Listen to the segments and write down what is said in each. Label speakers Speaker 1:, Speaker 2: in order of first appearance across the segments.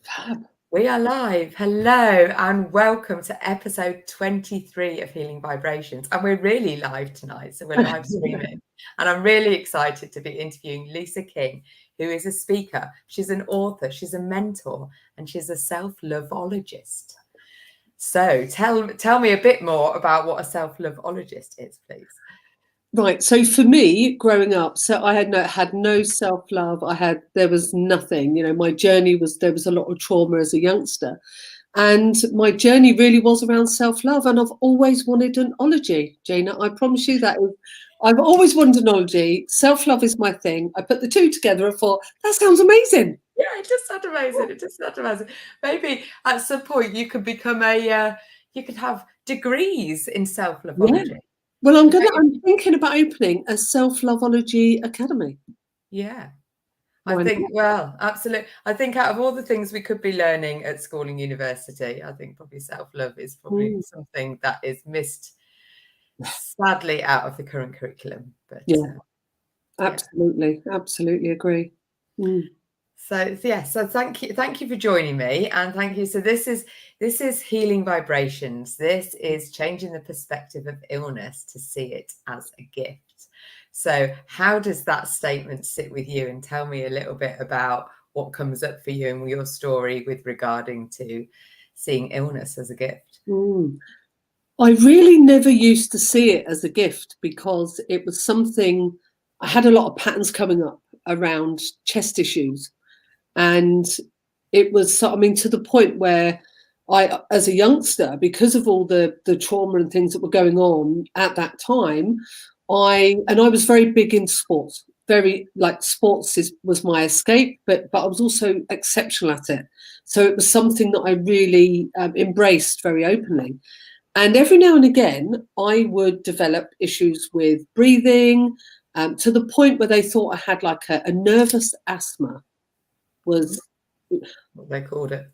Speaker 1: Fab.
Speaker 2: We are live. Hello and welcome to episode 23 of Healing Vibrations. And we're really live tonight, so we're live streaming. And I'm really excited to be interviewing Lisa King, who is a speaker. She's an author, she's a mentor, and she's a self-love-ologist. So tell me a bit more about what a self-love-ologist is, please.
Speaker 1: Right. So for me, growing up, so I had no self-love. There was nothing. My journey there was a lot of trauma as a youngster, and my journey really was around self-love. And I've always wanted an ology, Gina. I promise you that. I've always wanted an ology. Self-love is my thing. I put the two together and thought, that sounds amazing.
Speaker 2: Yeah, it just sounds amazing. It just sounds amazing. Maybe at some point you could become you could have degrees in self-loveology.
Speaker 1: Yeah. Well, I'm thinking about opening a self-loveology academy.
Speaker 2: Yeah. Absolutely. I think out of all the things we could be learning at school and university, I think probably self-love is probably something that is missed sadly out of the current curriculum. But
Speaker 1: absolutely agree.
Speaker 2: So thank you for joining me, and thank you. So this is Healing Vibrations. This is changing the perspective of illness to see it as a gift. So how does that statement sit with you? And tell me a little bit about what comes up for you and your story with regarding to seeing illness as a gift.
Speaker 1: I really never used to see it as a gift because it was something, I had a lot of patterns coming up around chest issues. And it was, to the point where I, as a youngster, because of all the trauma and things that were going on at that time, I was very big in sports. Sports was my escape, but I was also exceptional at it. So it was something that I really embraced very openly. And every now and again, I would develop issues with breathing, to the point where they thought I had like a nervous asthma. Was
Speaker 2: what they called it.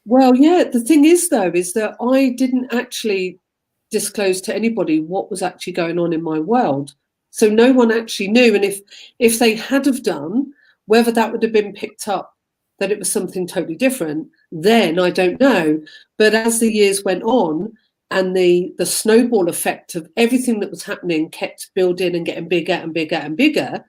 Speaker 1: Well, yeah. The thing is, though, is that I didn't actually disclose to anybody what was actually going on in my world. So no one actually knew. And if they had have done, whether that would have been picked up that it was something totally different, then I don't know. But as the years went on and the snowball effect of everything that was happening kept building and getting bigger and bigger and bigger,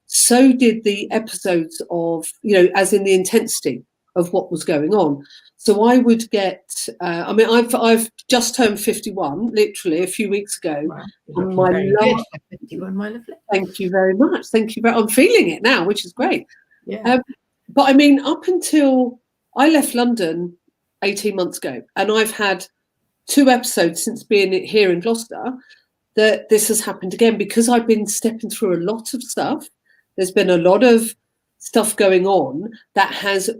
Speaker 1: so did the episodes of, as in the intensity of what was going on. So I would get, I've just turned 51, literally a few weeks ago.
Speaker 2: Wow. Very good. 51, my lovely.
Speaker 1: Thank you very much. I'm feeling it now, which is great.
Speaker 2: Yeah.
Speaker 1: But up until I left London 18 months ago, and I've had 2 episodes since being here in Gloucester, that this has happened again because I've been stepping through a lot of stuff. There's been a lot of stuff going on that has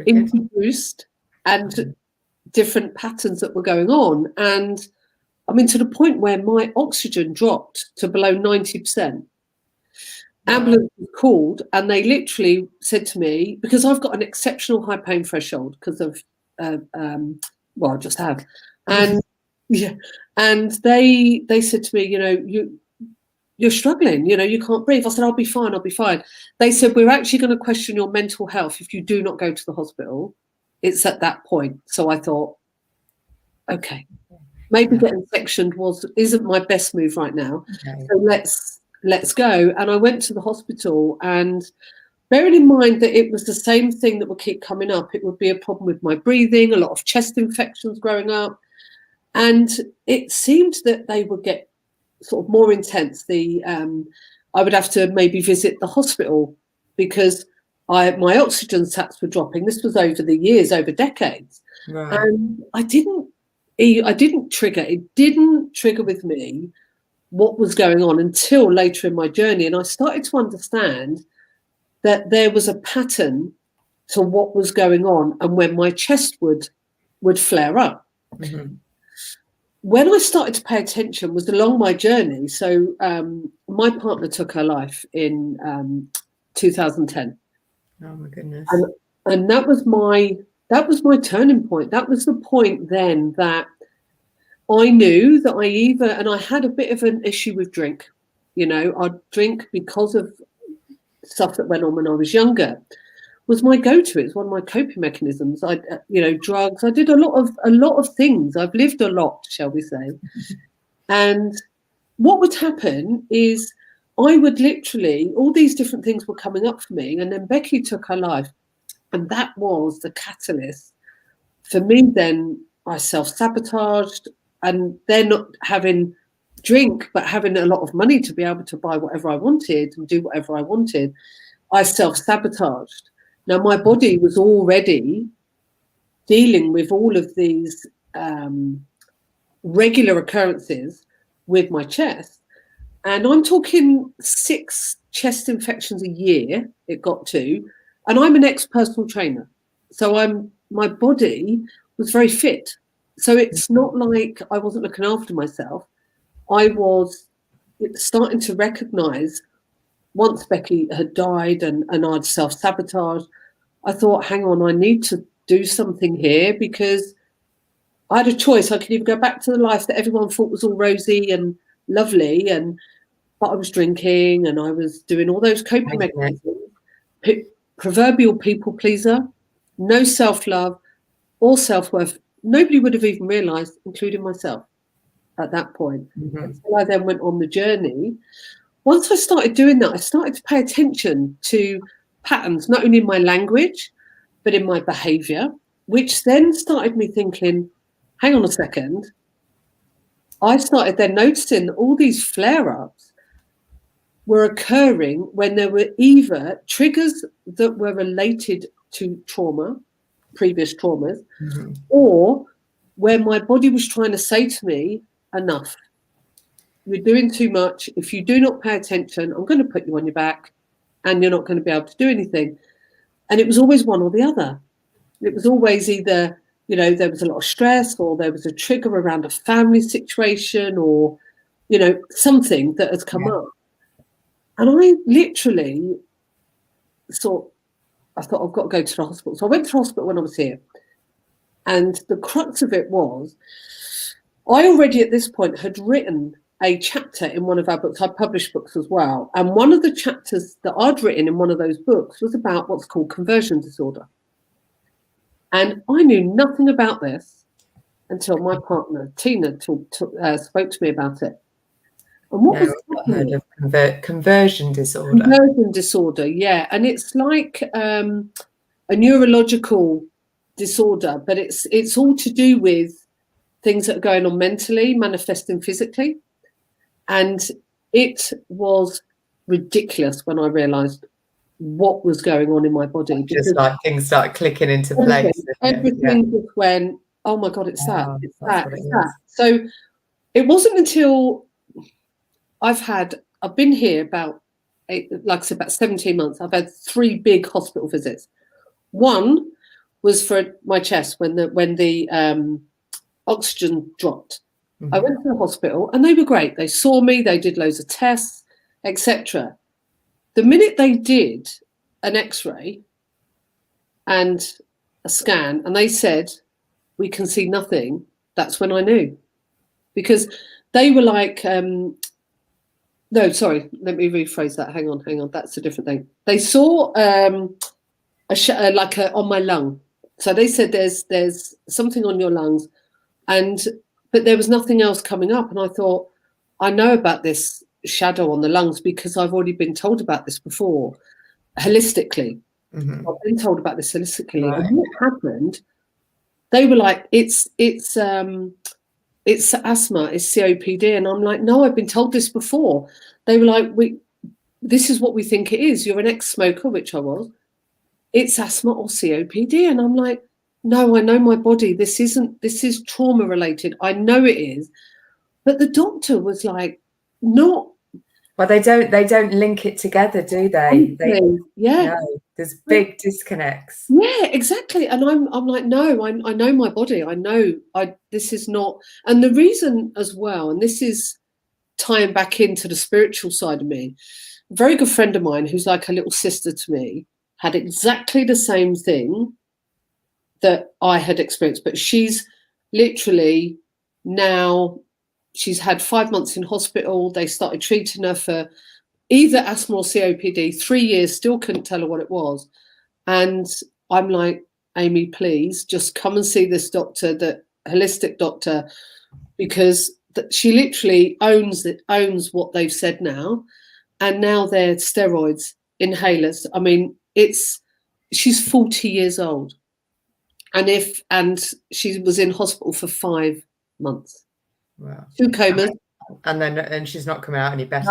Speaker 1: introduced and different patterns that were going on. And to the point where my oxygen dropped to below 90%. Ambulance was called, and they literally said to me, because I've got an exceptional high pain threshold because of, I just have. And and they said to me, you're struggling, you can't breathe. I said, I'll be fine. They said, we're actually going to question your mental health if you do not go to the hospital. It's at that point. So I thought, okay, maybe getting sectioned isn't my best move right now. Okay. So let's go. And I went to the hospital, and bearing in mind that it was the same thing that would keep coming up, it would be a problem with my breathing, a lot of chest infections growing up. And it seemed that they would get sort of more intense. I would have to maybe visit the hospital because my oxygen sats were dropping. This was over the years, over decades.
Speaker 2: Right.
Speaker 1: And I didn't trigger. It didn't trigger with me what was going on until later in my journey. And I started to understand that there was a pattern to what was going on and when my chest would flare up.
Speaker 2: Mm-hmm.
Speaker 1: When I started to pay attention was along my journey. So my partner took her life in 2010.
Speaker 2: Oh my goodness!
Speaker 1: And that was my turning point. That was the point then that I knew that I had a bit of an issue with drink. I'd drink because of stuff that went on when I was younger. was my go-to. It's one of my coping mechanisms. Drugs. I did a lot of things. I've lived a lot, shall we say. And what would happen is I would literally, all these different things were coming up for me, and then Becky took her life. And that was the catalyst for me. Then I self-sabotaged, and then not having drink, but having a lot of money to be able to buy whatever I wanted and do whatever I wanted, I self-sabotaged. Now, my body was already dealing with all of these regular occurrences with my chest. And I'm talking 6 chest infections a year it got to. And I'm an ex-personal trainer. So my body was very fit. So it's not like I wasn't looking after myself. I was starting to recognize, once Becky had died and I'd self-sabotaged, I thought, hang on, I need to do something here, because I had a choice. I could either go back to the life that everyone thought was all rosy and lovely, but I was drinking and I was doing all those coping mechanisms, proverbial people pleaser, no self-love or self-worth. Nobody would have even realized, including myself at that point. Until I then went on the journey. Once I started doing that, I started to pay attention to patterns, not only in my language, but in my behavior, which then started me thinking, hang on a second. I started then noticing that all these flare-ups were occurring when there were either triggers that were related to trauma, previous traumas, or where my body was trying to say to me, enough. You're doing too much. If you do not pay attention, I'm going to put you on your back and you're not going to be able to do anything. And it was always one or the other. It was always either, there was a lot of stress, or there was a trigger around a family situation, or, something that has come up. And I literally I thought, I've got to go to the hospital. So I went to the hospital when I was here. And the crux of it was, I already at this point had written a chapter in one of our books. I published books as well. And one of the chapters that I'd written in one of those books was about what's called conversion disorder. And I knew nothing about this until my partner, Tina, spoke to me about it. And what was
Speaker 2: heard of conversion disorder?
Speaker 1: Conversion disorder, yeah. And it's like a neurological disorder, but it's all to do with things that are going on mentally, manifesting physically. And it was ridiculous when I realized what was going on in my body.
Speaker 2: Just like things started clicking into place.
Speaker 1: Everything just went, oh my God, it's that. So it wasn't until I've been here about 17 months. I've had 3 big hospital visits. One was for my chest when the oxygen dropped. I went to the hospital and they were great. They saw me, they did loads of tests, etc. The minute they did an X-ray and a scan and they said, we can see nothing, that's when I knew. Because they were like, no, sorry, let me rephrase that. Hang on, that's a different thing. They saw on my lung. So they said there's something on your lungs, but there was nothing else coming up. And I thought, I know about this shadow on the lungs because I've already been told about this before, holistically. I've been told about this holistically. Right. And what happened, they were like, it's asthma, it's COPD. And I'm like, no, I've been told this before. They were like, this is what we think it is. You're an ex-smoker, which I was. It's asthma or COPD. And I'm like, no, I know my body. This is trauma related. I know it is. But the doctor was like, not.
Speaker 2: Well, they don't link it together, do they?
Speaker 1: Yeah.
Speaker 2: No, there's big disconnects.
Speaker 1: Yeah, exactly. And I'm like, no, I know my body. I know this is not. And the reason as well, and this is tying back into the spiritual side of me, a very good friend of mine who's like a little sister to me had exactly the same thing that I had experienced, but she's literally now, she's had 5 months in hospital. They started treating her for either asthma or COPD, 3 years, still couldn't tell her what it was. And I'm like, Amy, please just come and see this doctor, the holistic doctor, because she literally owns what they've said now. And now they're steroids, inhalers. I mean, she's 40 years old. And she was in hospital for 5 months.
Speaker 2: Wow.
Speaker 1: 2 comas.
Speaker 2: And she's not coming out any better.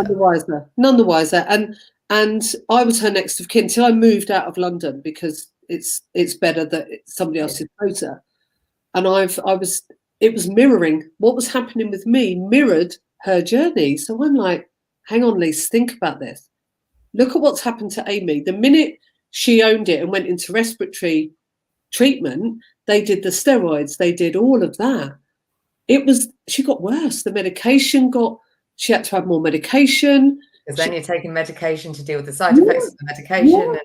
Speaker 1: None the wiser. And I was her next of kin till I moved out of London, because it's better that somebody else is closer. And it was mirroring what was happening with me, mirrored her journey. So I'm like, hang on, Lise, think about this. Look at what's happened to Amy. The minute she owned it and went into respiratory treatment, they did the steroids, they did all of that. She got worse. The medication she had to have more medication.
Speaker 2: Because then you're taking medication to deal with the side effects of the medication.
Speaker 1: Yeah.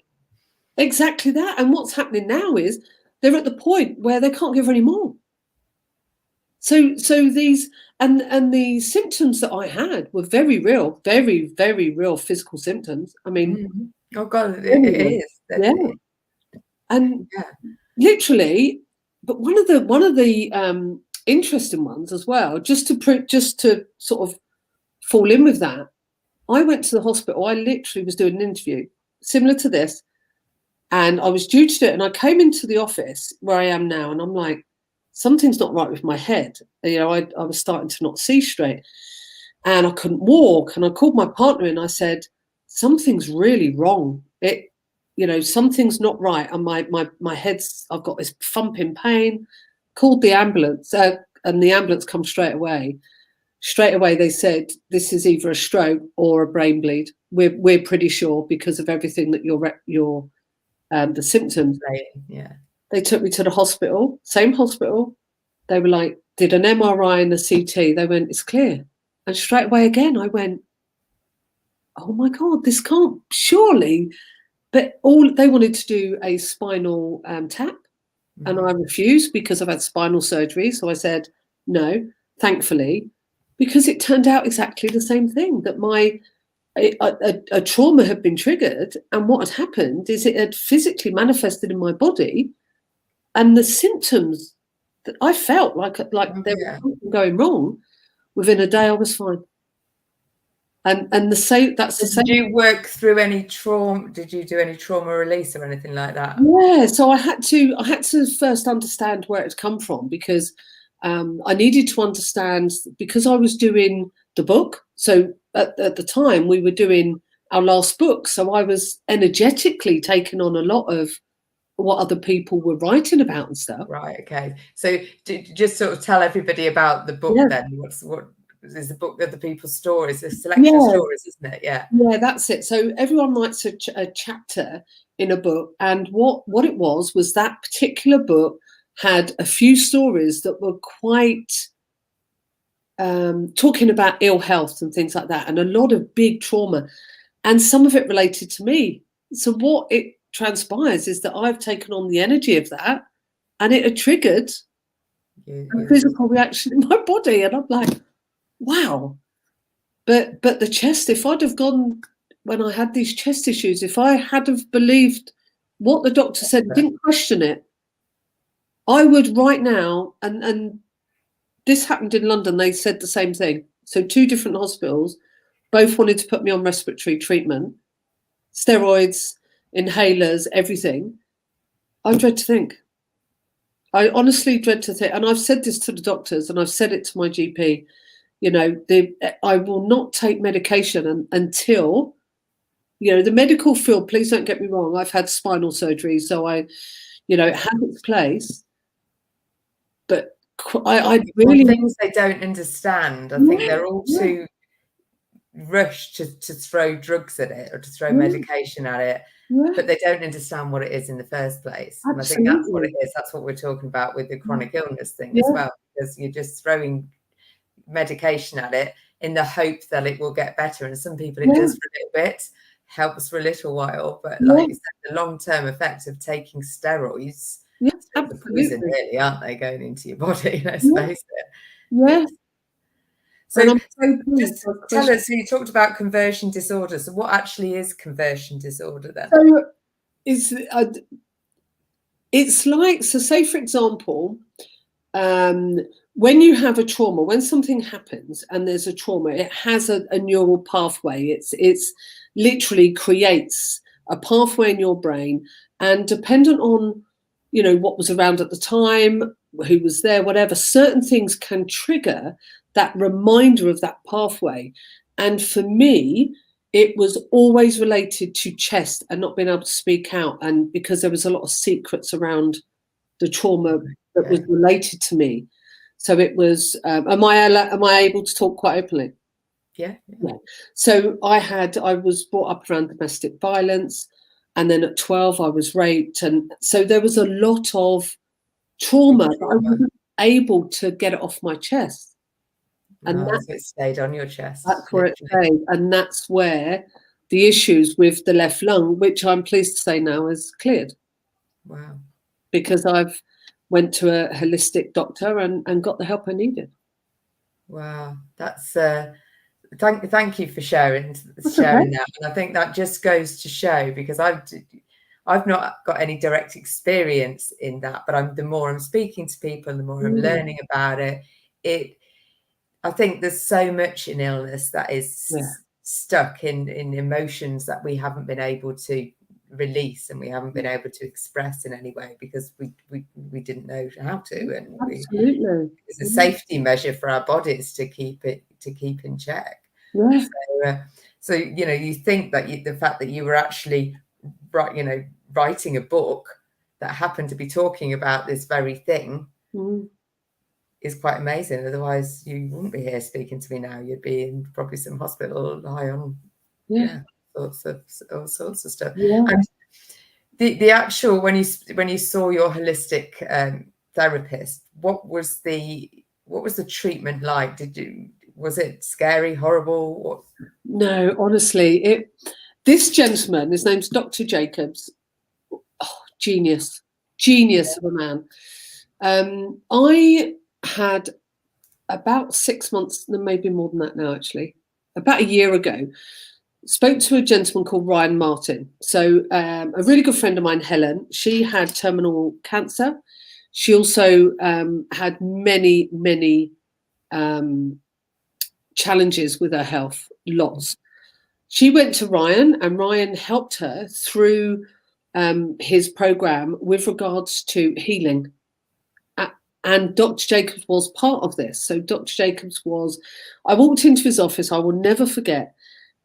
Speaker 1: Exactly that. And what's happening now is they're at the point where they can't give her any more. So these and the symptoms that I had were very real, very, very real physical symptoms. I mean,
Speaker 2: oh God, it is.
Speaker 1: Yeah. And literally, but one of the interesting ones as well, just to sort of fall in with that, I went to the hospital. I literally was doing an interview similar to this, and I was due to do it. And I came into the office where I am now, and I'm like, something's not right with my head. You know, I was starting to not see straight, and I couldn't walk. And I called my partner and I said, something's really wrong. Something's not right. And my head's, I've got this thumping pain. Called the ambulance, and the ambulance come straight away. Straight away, they said, this is either a stroke or a brain bleed. We're pretty sure, because of everything that the symptoms.
Speaker 2: Yeah.
Speaker 1: They took me to the hospital, same hospital. They were like, did an MRI and a CT. They went, it's clear. And straight away again, I went, oh my God, this can't surely. But they wanted to do a spinal tap. And I refused, because I've had spinal surgery. So I said, no, thankfully, because it turned out exactly the same thing, that a trauma had been triggered. And what had happened is it had physically manifested in my body. And the symptoms that I felt like there was something going wrong, within a day I was fine. And that's the same.
Speaker 2: Did you work through any trauma? Did you do any trauma release or anything like that?
Speaker 1: Yeah, so I had to first understand where it had come from, because I needed to understand, because I was doing the book. So at the time we were doing our last book, so I was energetically taking on a lot of what other people were writing about and stuff.
Speaker 2: Right. Okay. So just sort of tell everybody about the book then. What is the book of the people's stories? A selection of stories, isn't it? Yeah.
Speaker 1: Yeah, that's it. So everyone writes a chapter in a book, and what it was that particular book had a few stories that were quite talking about ill health and things like that, and a lot of big trauma, and some of it related to me. So what it transpires is that I've taken on the energy of that, and it had triggered a physical reaction in my body. And I'm like, wow. But the chest, if I'd have gone when I had these chest issues, if I had have believed what the doctor said, didn't question it, I would right now, and this happened in London, they said the same thing. So 2 different hospitals, both wanted to put me on respiratory treatment, steroids, inhalers, everything. I dread to think. I honestly dread to think, and I've said this to the doctors, and I've said it to my GP, I will not take medication until, the medical field, please don't get me wrong, I've had spinal surgery, so it has its place. But I really...
Speaker 2: things they don't understand. I think they're all too rushed to throw drugs at it or to throw medication at it. But they don't understand what it is in the first place. And I think that's what it is. That's what we're talking about with the chronic illness thing as well, because you're just throwing medication at it in the hope that it will get better. And some people it does for a little bit, helps for a little while. But like you said, the long-term effects of taking steroids, the poison really, aren't they, going into your body? Let's face it.
Speaker 1: Yeah.
Speaker 2: So just tell us, so you talked about conversion disorder. So what actually is conversion disorder then?
Speaker 1: So it's like, so say for example, when you have a trauma, when something happens and there's a trauma, it has a neural pathway. It's literally creates a pathway in your brain, and dependent on, you know, what was around at the time, who was there, whatever, certain things can trigger that reminder of that pathway. And for me, it was always related to chest and not being able to speak out, and because there was a lot of secrets around the trauma that was related to me. So it was, am I able to talk quite openly?
Speaker 2: Yeah.
Speaker 1: So I was brought up around domestic violence, and then at 12 I was raped, and so there was a lot of trauma that I wasn't able to get it off my chest. And
Speaker 2: it stayed on your chest.
Speaker 1: That's where it stayed, and that's where the issues with the left lung, which I'm pleased to say now is cleared.
Speaker 2: Wow.
Speaker 1: Because I've went to a holistic doctor and got the help I needed.
Speaker 2: Wow, that's thank you for sharing that. And I think that just goes to show, because I've not got any direct experience in that, but the more I'm speaking to people, the more I'm learning about it. I think there's so much in illness that is stuck in emotions that we haven't been able to release, and we haven't been able to express in any way because we didn't know how to, and it's a safety measure for our bodies to keep in check. So you know, you think that the fact that you were actually writing a book that happened to be talking about this very thing is quite amazing. Otherwise you wouldn't be here speaking to me now. You'd be in probably some hospital high on all sorts of stuff. And the actual, when you saw your holistic therapist, what was the treatment like? Was it scary, horrible?
Speaker 1: No, honestly, this gentleman, his name's Dr. Jacobs. Oh, genius of a man. I had about 6 months, maybe more than that now, actually, about a year ago, spoke to a gentleman called Ryan Martin. So a really good friend of mine, Helen, she had terminal cancer. She also had many challenges with her health, lots. She went to Ryan, and Ryan helped her through his program with regards to healing. And Dr. Jacobs was part of this. So Dr. Jacobs I walked into his office, I will never forget.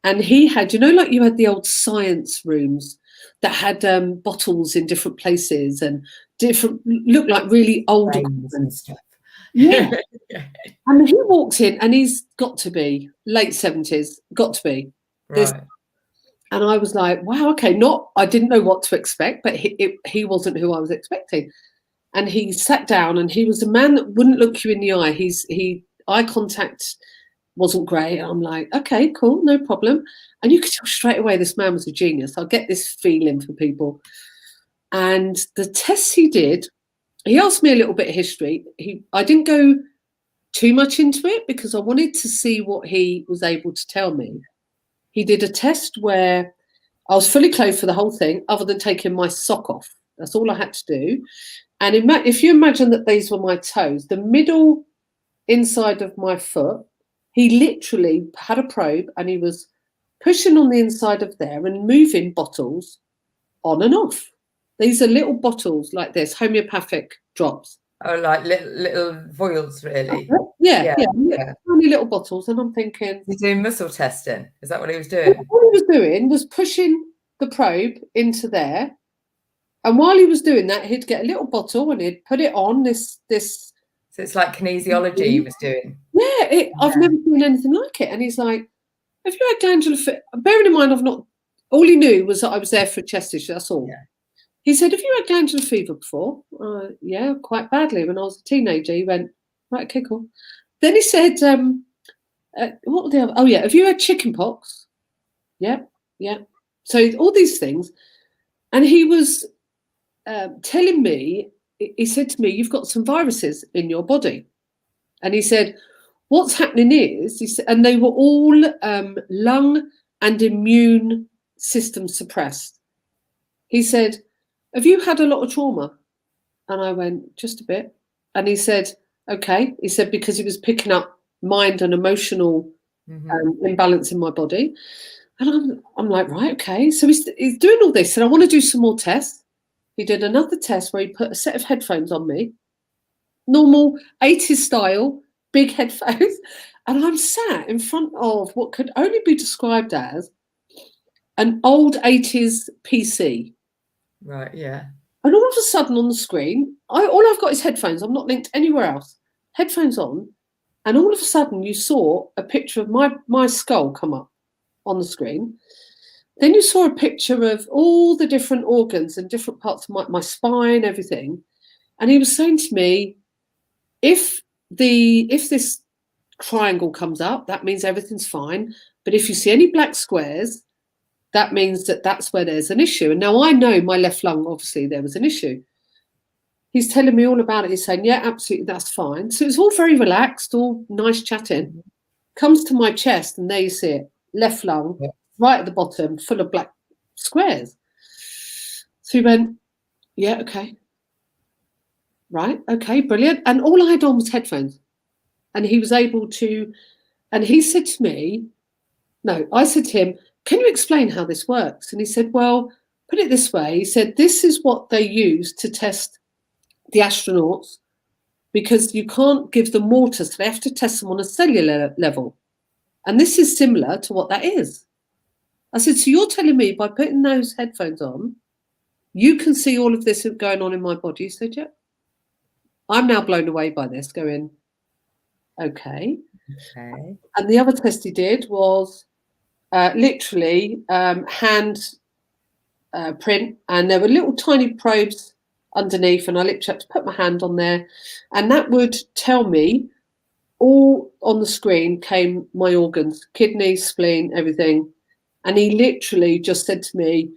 Speaker 1: And he had, you know, like you had the old science rooms that had bottles in different places and looked like really old
Speaker 2: and stuff.
Speaker 1: Yeah. And he walked in, and he's got to be late 70s, got to be.
Speaker 2: Right.
Speaker 1: And I was like, wow, okay, I didn't know what to expect, but he wasn't who I was expecting. And he sat down, and he was a man that wouldn't look you in the eye. Eye contact wasn't great. I'm like, okay, cool, no problem. And you could tell straight away this man was a genius. I'll get this feeling for people. And the tests he did, he asked me a little bit of history. I didn't go too much into it because I wanted to see what he was able to tell me. He did a test where I was fully clothed for the whole thing, other than taking my sock off. That's all I had to do. And if you imagine that these were my toes, the middle inside of my foot, he literally had a probe, and he was pushing on the inside of there and moving bottles on and off. These are little bottles like this, homeopathic drops.
Speaker 2: Oh, like little vials, really?
Speaker 1: Yeah. Tiny little bottles. And I'm thinking,
Speaker 2: he's doing muscle testing. Is that what he was doing?
Speaker 1: What he was doing was pushing the probe into there. And while he was doing that, he'd get a little bottle and he'd put it on this.
Speaker 2: So it's like kinesiology he was doing.
Speaker 1: Yeah, I've never seen anything like it. And he's like, have you had glandular fever? Bearing in mind, all he knew was that I was there for chest issue, that's all. Yeah. He said, have you had glandular fever before? Yeah, quite badly. When I was a teenager, he went, right, okay, cool. Then he said, what were the other? Oh, yeah, have you had chicken pox? Yeah. So all these things. And he was telling me, he said to me, you've got some viruses in your body. And he said, what's happening is, he said, and they were all lung and immune system suppressed. he said, have you had a lot of trauma? And I went, just a bit. And he said, okay. He said, because he was picking up mind and emotional imbalance in my body. And I'm like, right, okay. So he's doing all this. And I want to do some more tests. He did another test where he put a set of headphones on me, normal 80s style, big headphones. And I'm sat in front of what could only be described as an old 80s PC.
Speaker 2: Right, yeah.
Speaker 1: And all of a sudden on the screen, all I've got is headphones. I'm not linked anywhere else. Headphones on. And all of a sudden you saw a picture of my skull come up on the screen. Then you saw a picture of all the different organs and different parts of my spine, everything. And he was saying to me, if this triangle comes up, that means everything's fine. But if you see any black squares, that means that's where there's an issue. And now I know my left lung, obviously, there was an issue. He's telling me all about it. He's saying, yeah, absolutely, that's fine. So it's all very relaxed, all nice chatting. Comes to my chest, and there you see it, left lung, right at the bottom, full of black squares. So he went, yeah, okay. Right, okay, brilliant. And all I had on was headphones. And he was able to, and he said to me, no, I said to him, can you explain how this works? And he said, well, put it this way. He said, this is what they use to test the astronauts, because you can't give them water, so they have to test them on a cellular level. And this is similar to what that is. I said, so you're telling me by putting those headphones on, you can see all of this going on in my body? He said, yeah. I'm now blown away by this, going, okay. And the other test he did was literally hand print, and there were little tiny probes underneath, and I literally had to put my hand on there, and that would tell me, all on the screen came my organs, kidney, spleen, everything. And he literally just said to me,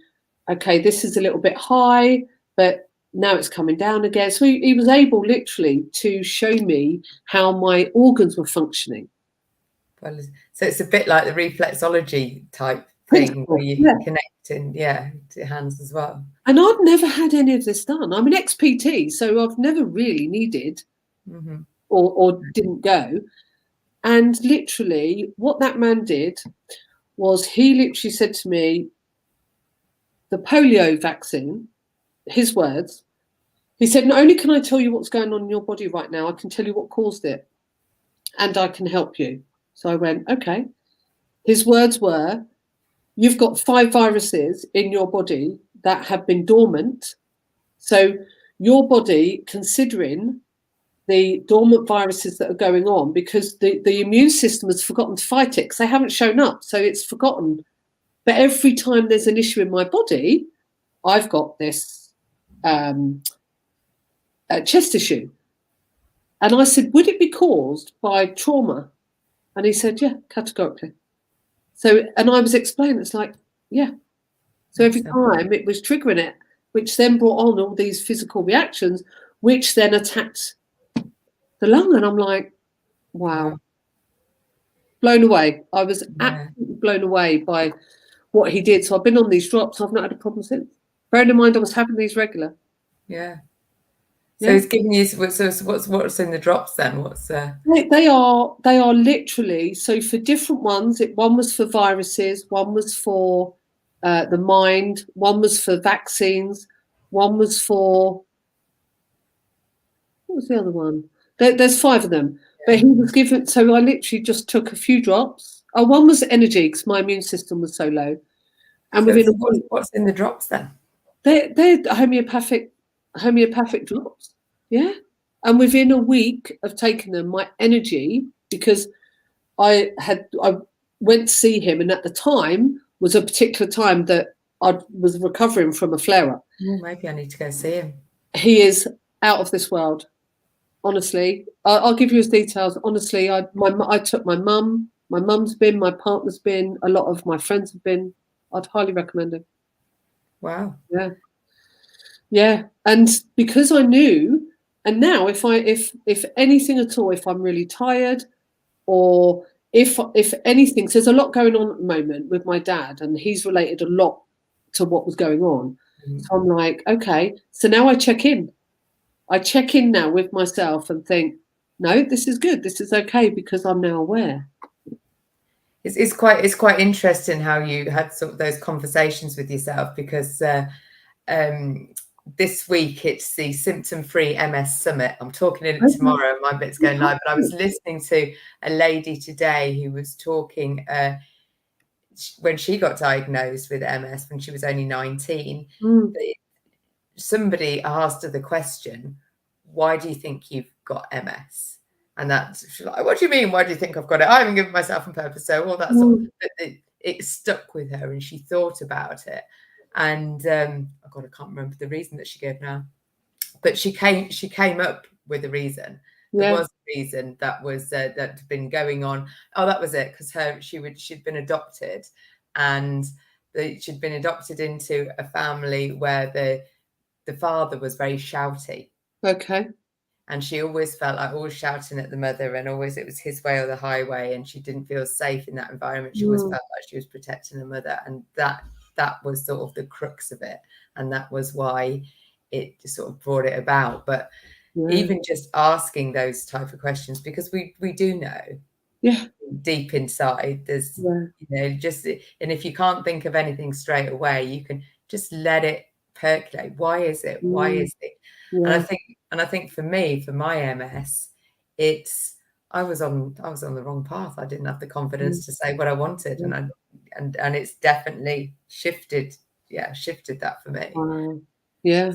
Speaker 1: okay, this is a little bit high, but now it's coming down again. So he was able literally to show me how my organs were functioning.
Speaker 2: Well, so it's a bit like the reflexology type thing where you connect in, to hands as well.
Speaker 1: And I've never had any of this done. I'm an ex-PT, so I've never really needed or didn't go. And literally what that man did was he literally said to me, the polio vaccine, his words, he said, not only can I tell you what's going on in your body right now, I can tell you what caused it, and I can help you. So I went, okay. His words were, you've got 5 viruses in your body that have been dormant. So your body, considering the dormant viruses that are going on, because the immune system has forgotten to fight it because they haven't shown up. So it's forgotten. But every time there's an issue in my body, I've got this chest issue. And I said, would it be caused by trauma? And he said, yeah, categorically. So, and I was explaining, it's like, yeah. So every time it was triggering it, which then brought on all these physical reactions, which then attacked the lung. And I'm like, wow. Blown away. I was absolutely blown away by what he did. So I've been on these drops. I've not had a problem since. Bearing in mind, I was having these regular.
Speaker 2: Yeah. So he's giving you, so what's in the drops then?
Speaker 1: They are literally, so for different ones, one was for viruses, one was for the mind, one was for vaccines, one was for, what was the other one? There's 5 of them. But he was given, so I literally just took a few drops. Oh, one was energy because my immune system was so low. And
Speaker 2: so what's in the drops then?
Speaker 1: They're homeopathic drops. Yeah. And within a week of taking them, my energy, because I went to see him, and at the time was a particular time that I was recovering from a flare-up.
Speaker 2: Maybe I need to go see him.
Speaker 1: He is out of this world. Honestly, I'll give you his details. Honestly, I took my mum. My mum's been, my partner's been, a lot of my friends have been. I'd highly recommend him.
Speaker 2: Wow.
Speaker 1: Yeah. Yeah. And because I knew, and now if anything at all, if I'm really tired, or if anything, so there's a lot going on at the moment with my dad, and he's related a lot to what was going on. So I'm like, okay, so now I check in. I check in now with myself and think, no, this is good. This is okay because I'm now aware.
Speaker 2: It's quite interesting how you had sort of those conversations with yourself, because this week it's the symptom-free MS summit. I'm talking in it tomorrow. My bit's going live, but I was listening to a lady today who was talking when she got diagnosed with MS when she was only 19. Somebody asked her the question, why do you think you've got MS? And she's like, what do you mean? Why do you think I've got it? I haven't given myself on purpose. So all that sort of, it stuck with her and she thought about it. And oh God, I can't remember the reason that she gave now. But she came up with a reason. There was a reason that was that had been going on. Oh, that was it, because she'd been adopted, and she'd been adopted into a family where the father was very shouty.
Speaker 1: Okay.
Speaker 2: And she always felt like always shouting at the mother, and always it was his way or the highway, and she didn't feel safe in that environment. She always felt like she was protecting her mother, and that was sort of the crux of it, and that was why it just sort of brought it about. But even just asking those type of questions, because we do know deep inside there's just, and if you can't think of anything straight away, you can just let it percolate. Why is it? And I think for me, for my MS, I was on the wrong path. I didn't have the confidence to say what I wanted, and it's definitely shifted that for me.
Speaker 1: Wow. Yeah.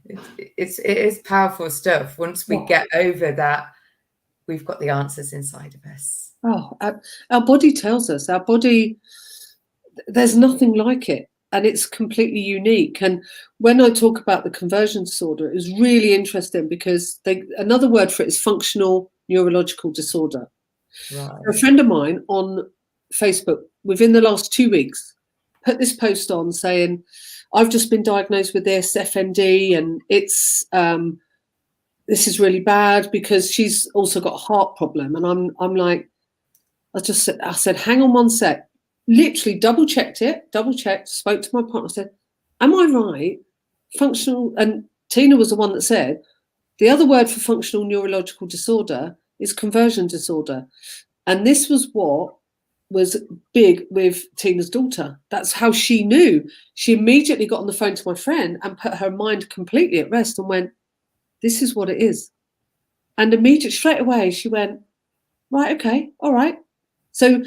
Speaker 2: It is powerful stuff. Once we get over that, we've got the answers inside of us.
Speaker 1: Oh, our body tells us. Our body, there's nothing like it, and it's completely unique. And when I talk about the conversion disorder, it was really interesting because another word for it is functional neurological disorder.
Speaker 2: Right.
Speaker 1: A friend of mine on Facebook, within the last 2 weeks, put this post on saying, I've just been diagnosed with this FND, and it's this is really bad, because she's also got a heart problem. And I'm like, I said, hang on one sec. Literally double checked, spoke to my partner, said, am I right? Functional, and Tina was the one that said, the other word for functional neurological disorder is conversion disorder. And this was what was big with Tina's daughter. That's how she knew. She immediately got on the phone to my friend and put her mind completely at rest and went, this is what it is. And immediately, straight away, she went, right, okay, all right. So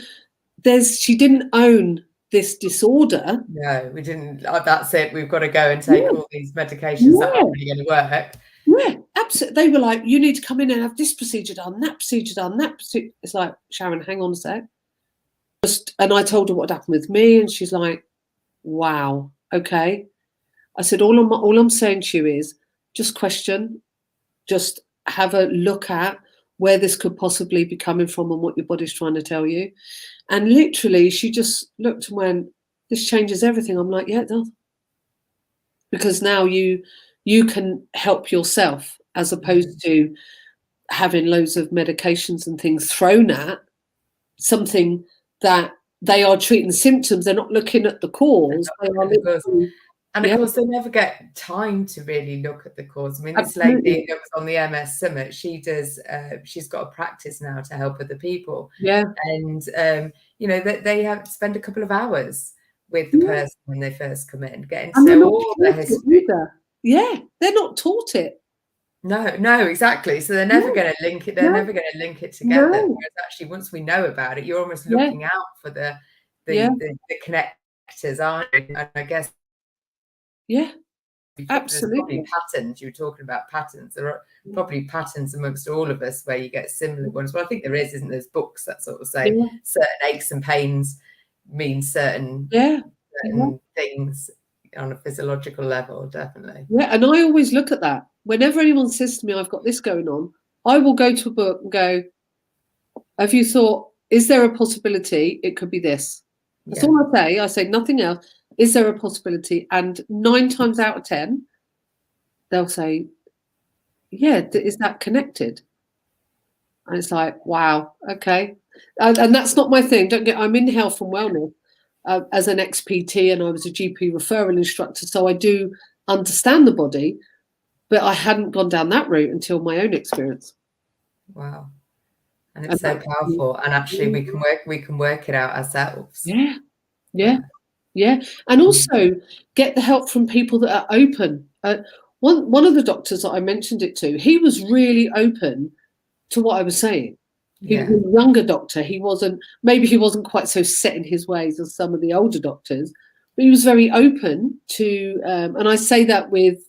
Speaker 1: she didn't own this disorder.
Speaker 2: No, we didn't. That's it. We've got to go and take all these medications that aren't really going to work.
Speaker 1: Yeah, absolutely. They were like, you need to come in and have this procedure done, that procedure done, that procedure. It's like, Sharon, hang on a sec. And I told her what happened with me, and she's like, wow, okay. I said, all I'm saying to you is just question, just have a look at where this could possibly be coming from and what your body's trying to tell you. And literally, she just looked and went, this changes everything. I'm like, yeah, it does. Because now you can help yourself, as opposed to having loads of medications and things thrown at something that they are treating symptoms. They're not looking at the cause.
Speaker 2: And of course, they never get time to really look at the cause. I mean, this lady that was on the MS Summit, she's got a practice now to help other people.
Speaker 1: Yeah.
Speaker 2: And, they have to spend a couple of hours with the person when they first come in, getting to know all their history.
Speaker 1: Yeah, they're not taught it.
Speaker 2: No, exactly. So they're never going to link it. They're never going to link it together. Whereas actually, once we know about it, you're almost looking out for the connectors, aren't you? And I guess.
Speaker 1: Yeah, absolutely.
Speaker 2: Probably patterns. You were talking about patterns. There are probably patterns amongst all of us where you get similar ones. Well, I think there isn't there? There's books that sort of say certain aches and pains mean certain things on a physiological level, definitely.
Speaker 1: Yeah, and I always look at that. Whenever anyone says to me, I've got this going on, I will go to a book and go, have you thought, is there a possibility it could be this? That's all I say. I say nothing else. Is there a possibility? And 9 times out of 10, they'll say, yeah, is that connected? And it's like, wow, okay. And that's not my thing. I'm in health and wellness. as an ex-PT, and I was a GP referral instructor, so I do understand the body, but I hadn't gone down that route until my own experience.
Speaker 2: Wow. And it's so powerful. And actually we can work it out ourselves.
Speaker 1: Yeah. And also get the help from people that are open. One of the doctors that I mentioned it to, he was really open to what I was saying. He was a younger doctor. He wasn't quite so set in his ways as some of the older doctors, but he was very open to, and I say that with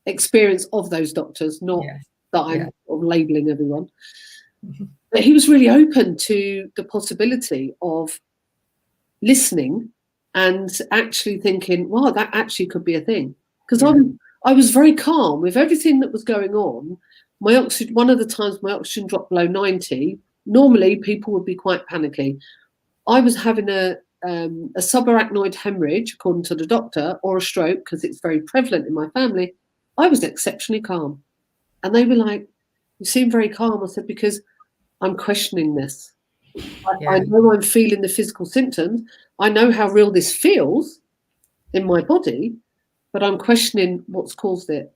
Speaker 1: experience of those doctors, not that I'm sort of labeling everyone. But he was really open to the possibility of listening and actually thinking, wow, that actually could be a thing. Because I was very calm with everything that was going on. My oxygen, one of the times my oxygen dropped below 90, normally people would be quite panicky. I was having a subarachnoid hemorrhage, according to the doctor, or a stroke, because it's very prevalent in my family. I was exceptionally calm. And they were like, you seem very calm. I said, because I'm questioning this. I know I'm feeling the physical symptoms. I know how real this feels in my body, but I'm questioning what's caused it.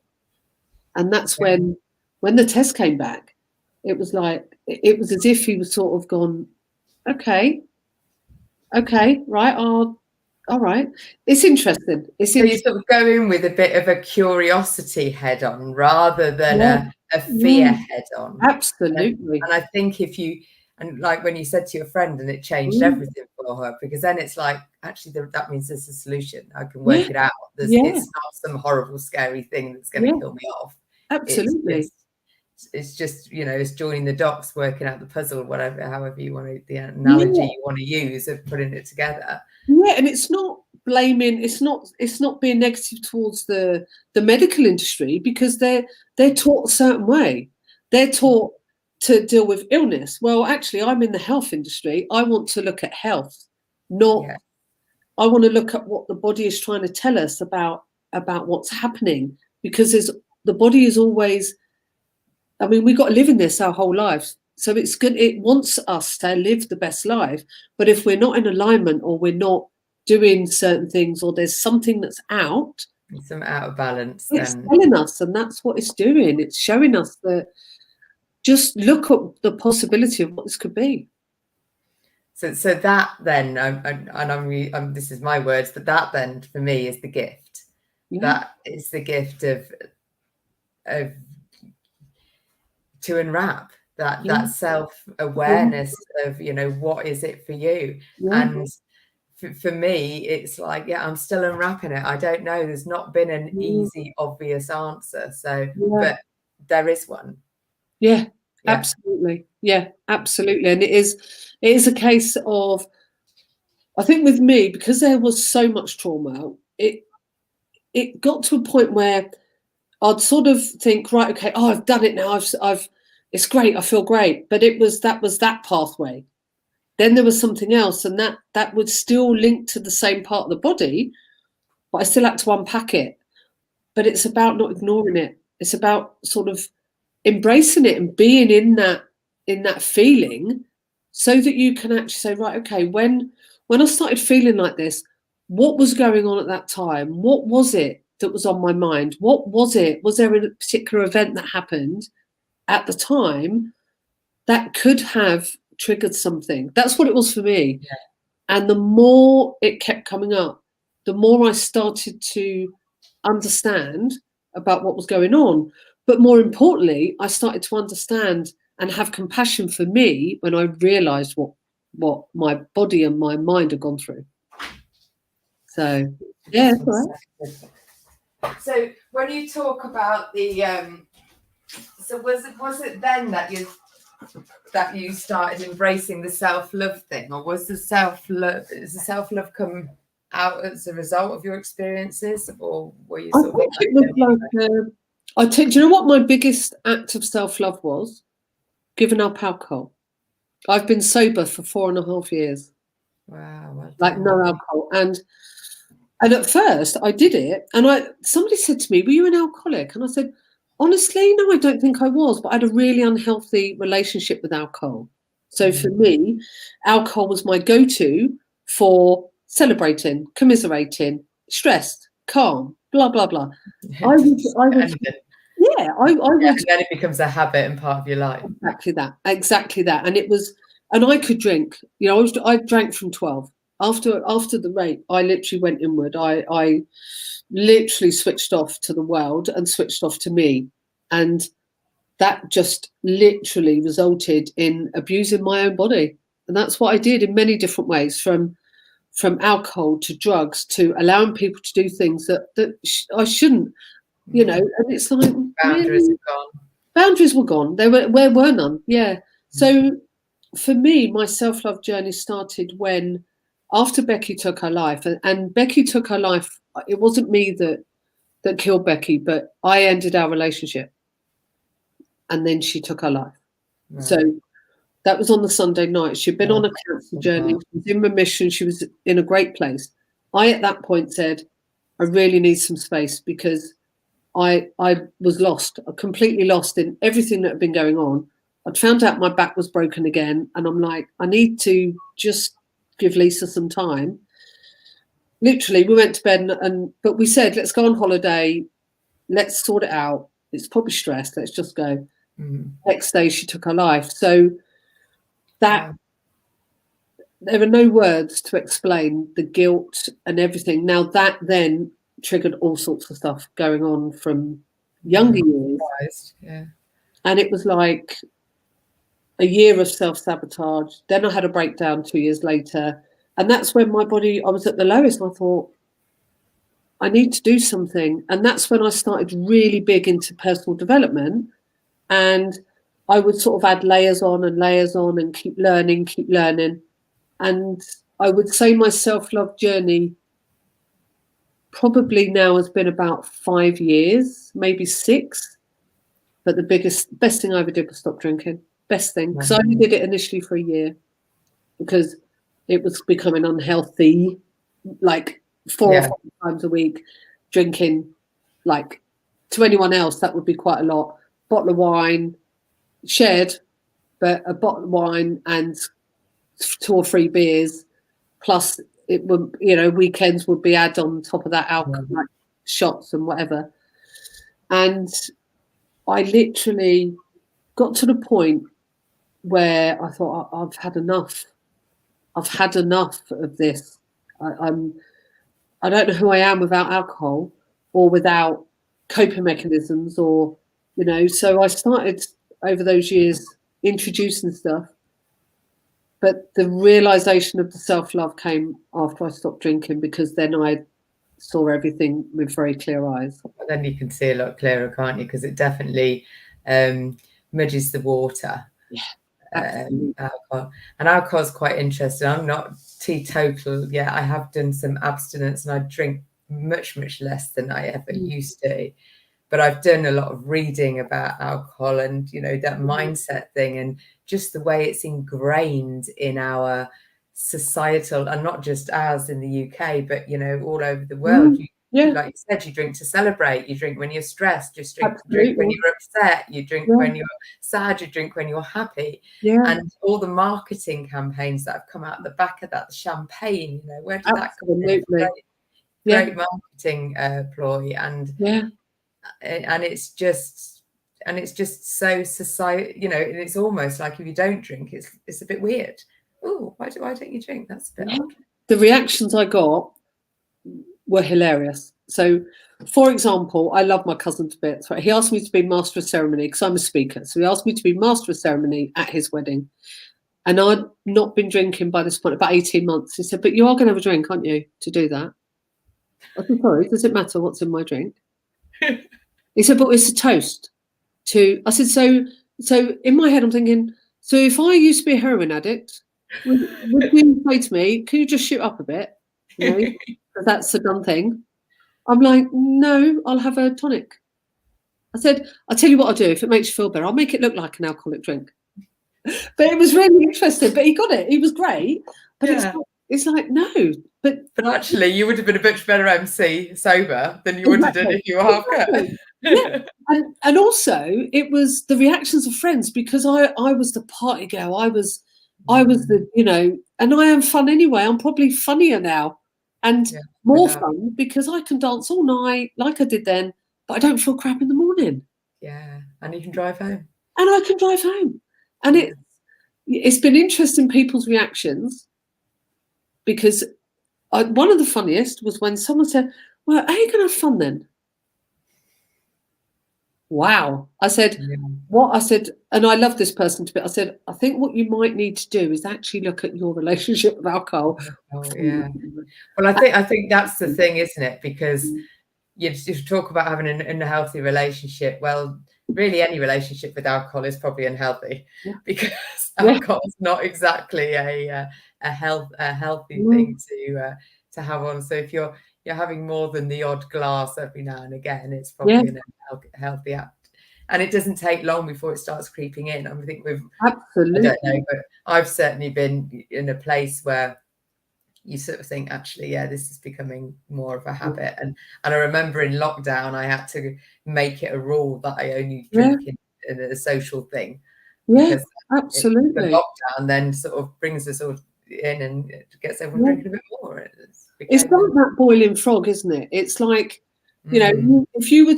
Speaker 1: And that's when the test came back, it was like, it was as if he was sort of gone, okay, right, all right. It's interesting.
Speaker 2: So you sort of go in with a bit of a curiosity head on rather than a fear head on.
Speaker 1: Absolutely.
Speaker 2: And I think and like when you said to your friend and it changed everything for her, because then it's like, actually, that means there's a solution. I can work it out. It's not some horrible, scary thing that's going to kill me off.
Speaker 1: Absolutely.
Speaker 2: It's just, it's joining the dots, working out the puzzle, however you want to, the analogy you want to use of putting it together.
Speaker 1: Yeah, and it's not blaming, it's not being negative towards the medical industry, because they're taught a certain way. They're taught to deal with illness. Well, actually, I'm in the health industry. I want to look at health, not I want to look at what the body is trying to tell us about what's happening, because the body is always, I mean, we've got to live in this our whole lives. So it's good. It wants us to live the best life. But if we're not in alignment, or we're not doing certain things, or there's something that's out,
Speaker 2: some out of balance,
Speaker 1: it's telling us, and that's what it's doing. It's showing us that just look at the possibility of what this could be.
Speaker 2: So that then, and this is my words, but that then for me is the gift. That is the gift of to unwrap that self-awareness of, what is it for you? And for me, it's like, I'm still unwrapping it. I don't know. There's not been an easy, obvious answer. So, but there is one.
Speaker 1: Yeah, absolutely. Yeah, absolutely. And it is a case of, I think with me, because there was so much trauma, it got to a point where I'd sort of think, right, okay, I've done it now. It's great. I feel great. But that was that pathway. Then there was something else, and that would still link to the same part of the body, but I still had to unpack it. But it's about not ignoring it. It's about sort of embracing it and being in that feeling, so that you can actually say, right, okay, when I started feeling like this, what was going on at that time? What was it that was on my mind? What was it? Was there a particular event that happened at the time that could have triggered something? That's what it was for me. And the more it kept coming up, the more I started to understand about what was going on. But more importantly, I started to understand and have compassion for me when I realized what my body and my mind had gone through. So yeah, that's right.
Speaker 2: So when you talk about the so was it then that you started embracing the self-love thing, or was the self-love come out as a result of your experiences, or were you sort of
Speaker 1: do you know what my biggest act of self-love was? Giving up alcohol. I've been sober for 4.5 years.
Speaker 2: Wow. Well,
Speaker 1: like no alcohol. And at first I did it, and somebody said to me, were you an alcoholic? And I said, honestly, no, I don't think I was, but I had a really unhealthy relationship with alcohol. So for me, alcohol was my go-to for celebrating, commiserating, stressed, calm, blah, blah, blah. I would, yeah, I would.
Speaker 2: And then it becomes a habit and part of your life.
Speaker 1: Exactly that. And I could drink, you know, I drank from 12. After the rape, I literally went inward. I literally switched off to the world and switched off to me. And that just literally resulted in abusing my own body. And that's what I did in many different ways, from alcohol to drugs to allowing people to do things that I shouldn't, you know. And it's like,
Speaker 2: boundaries
Speaker 1: really?
Speaker 2: are gone.
Speaker 1: Boundaries were gone. Where were none. Yeah. So for me, my self-love journey started when, after Becky took her life, and Becky took her life. It wasn't me that killed Becky, but I ended our relationship, and then she took her life. Right. So that was on the Sunday night. She'd been on a cancer journey. She was in remission. She was in a great place. I, at that point, said, I really need some space, because I was lost, completely lost in everything that had been going on. I'd found out my back was broken again, and I'm like, I need to just give Lisa some time. Literally, we went to bed, but we said, let's go on holiday, let's sort it out. It's probably stress, let's just go. Next day, she took her life. So that there are no words to explain the guilt and everything. Now that then triggered all sorts of stuff going on from younger years.
Speaker 2: Yeah.
Speaker 1: And it was like a year of self-sabotage. Then I had a breakdown 2 years later. And that's when my body, I was at the lowest. And I thought, I need to do something. And that's when I started really big into personal development. And I would sort of add layers on and keep learning. And I would say my self-love journey probably now has been about 5 years, maybe 6. But the best thing I ever did was stop drinking. Best thing. Because I only did it initially for a year, because it was becoming unhealthy, like 4 or 5 times a week, drinking. Like, to anyone else, that would be quite a lot. Bottle of wine, shared, but a bottle of wine and 2 or 3 beers, plus it would, you know, weekends would be add on top of that alcohol, like shots and whatever. And I literally got to the point where I thought, I've had enough. I've had enough of this. I don't know who I am without alcohol or without coping mechanisms, or, you know. So I started over those years introducing stuff. But the realization of the self-love came after I stopped drinking, because then I saw everything with very clear eyes.
Speaker 2: Then you can see a lot clearer, can't you? Because it definitely muddies the water.
Speaker 1: Yeah.
Speaker 2: Alcohol. And alcohol is quite interesting. I'm not teetotal yet. I have done some abstinence, and I drink much less than I ever used to. But I've done a lot of reading about alcohol, and, you know, that mindset thing, and just the way it's ingrained in our societal, and not just ours in the UK, but, you know, all over the world. Like you said, you drink to celebrate. You drink when you're stressed. You drink when you're upset. You drink when you're sad. You drink when you're happy. And all the marketing campaigns that have come out the back of that, the champagne, you know, where did that come from? Great marketing ploy. And it's just so society, you know. And it's almost like, if you don't drink, it's a bit weird. Oh, why don't you drink? That's a bit odd.
Speaker 1: The reactions I got were hilarious. So, for example, I love my cousin to bits. Right? He asked me to be master of ceremony, because I'm a speaker. So he asked me to be master of ceremony at his wedding. And I'd not been drinking by this point, about 18 months. He said, but you are going to have a drink, aren't you, to do that? I said, sorry, does it matter what's in my drink? He said, but it's a toast to... I said, so in my head, I'm thinking, so if I used to be a heroin addict, would you say to me, can you just shoot up a bit? You know, because that's a done thing. I'm like, no, I'll have a tonic. I said, I'll tell you what I'll do. If it makes you feel better, I'll make it look like an alcoholic drink. But it was really interesting. But he got it. He was great. But it's like, no. But
Speaker 2: actually, you would have been a much better MC sober than you would have done if you were half cut.
Speaker 1: Yeah. And also, it was the reactions of friends, because I was the party girl. I was the, you know, and I am fun anyway. I'm probably funnier now and
Speaker 2: Yeah,
Speaker 1: more
Speaker 2: without,
Speaker 1: fun because I can dance all night like I did then, but I don't feel crap in the morning.
Speaker 2: yeah, and you can drive home.
Speaker 1: And I can drive home. And
Speaker 2: Yeah.
Speaker 1: it's been interesting, people's reactions, because one of the funniest was when someone said, well, are you going to have fun then? Wow. I said,
Speaker 2: Yeah.
Speaker 1: what? I said, and I love this person to bit. I said, I think what you might need to do is actually look at your relationship with alcohol.
Speaker 2: Oh, yeah. Well, I think that's the thing, isn't it? Because you talk about having a healthy relationship. Well, really, any relationship with alcohol is probably unhealthy,
Speaker 1: Yeah.
Speaker 2: because
Speaker 1: Yeah.
Speaker 2: alcohol is not exactly a healthy
Speaker 1: Mm.
Speaker 2: thing to have on. So if you're having more than the odd glass every now and again, it's
Speaker 1: Yeah,
Speaker 2: probably an unhealthy act. And it doesn't take long before it starts creeping in. I think I
Speaker 1: absolutely.
Speaker 2: don't know, but I've certainly been in a place where you sort of think, actually, yeah, this is becoming more of a habit. And I remember in lockdown, I had to make it a rule that I only drink in a social thing,
Speaker 1: Yeah,
Speaker 2: because
Speaker 1: absolutely.
Speaker 2: the lockdown then sort of brings us all in and gets everyone drinking a bit more.
Speaker 1: It's like that boiling frog, isn't it? It's like, you know, if you were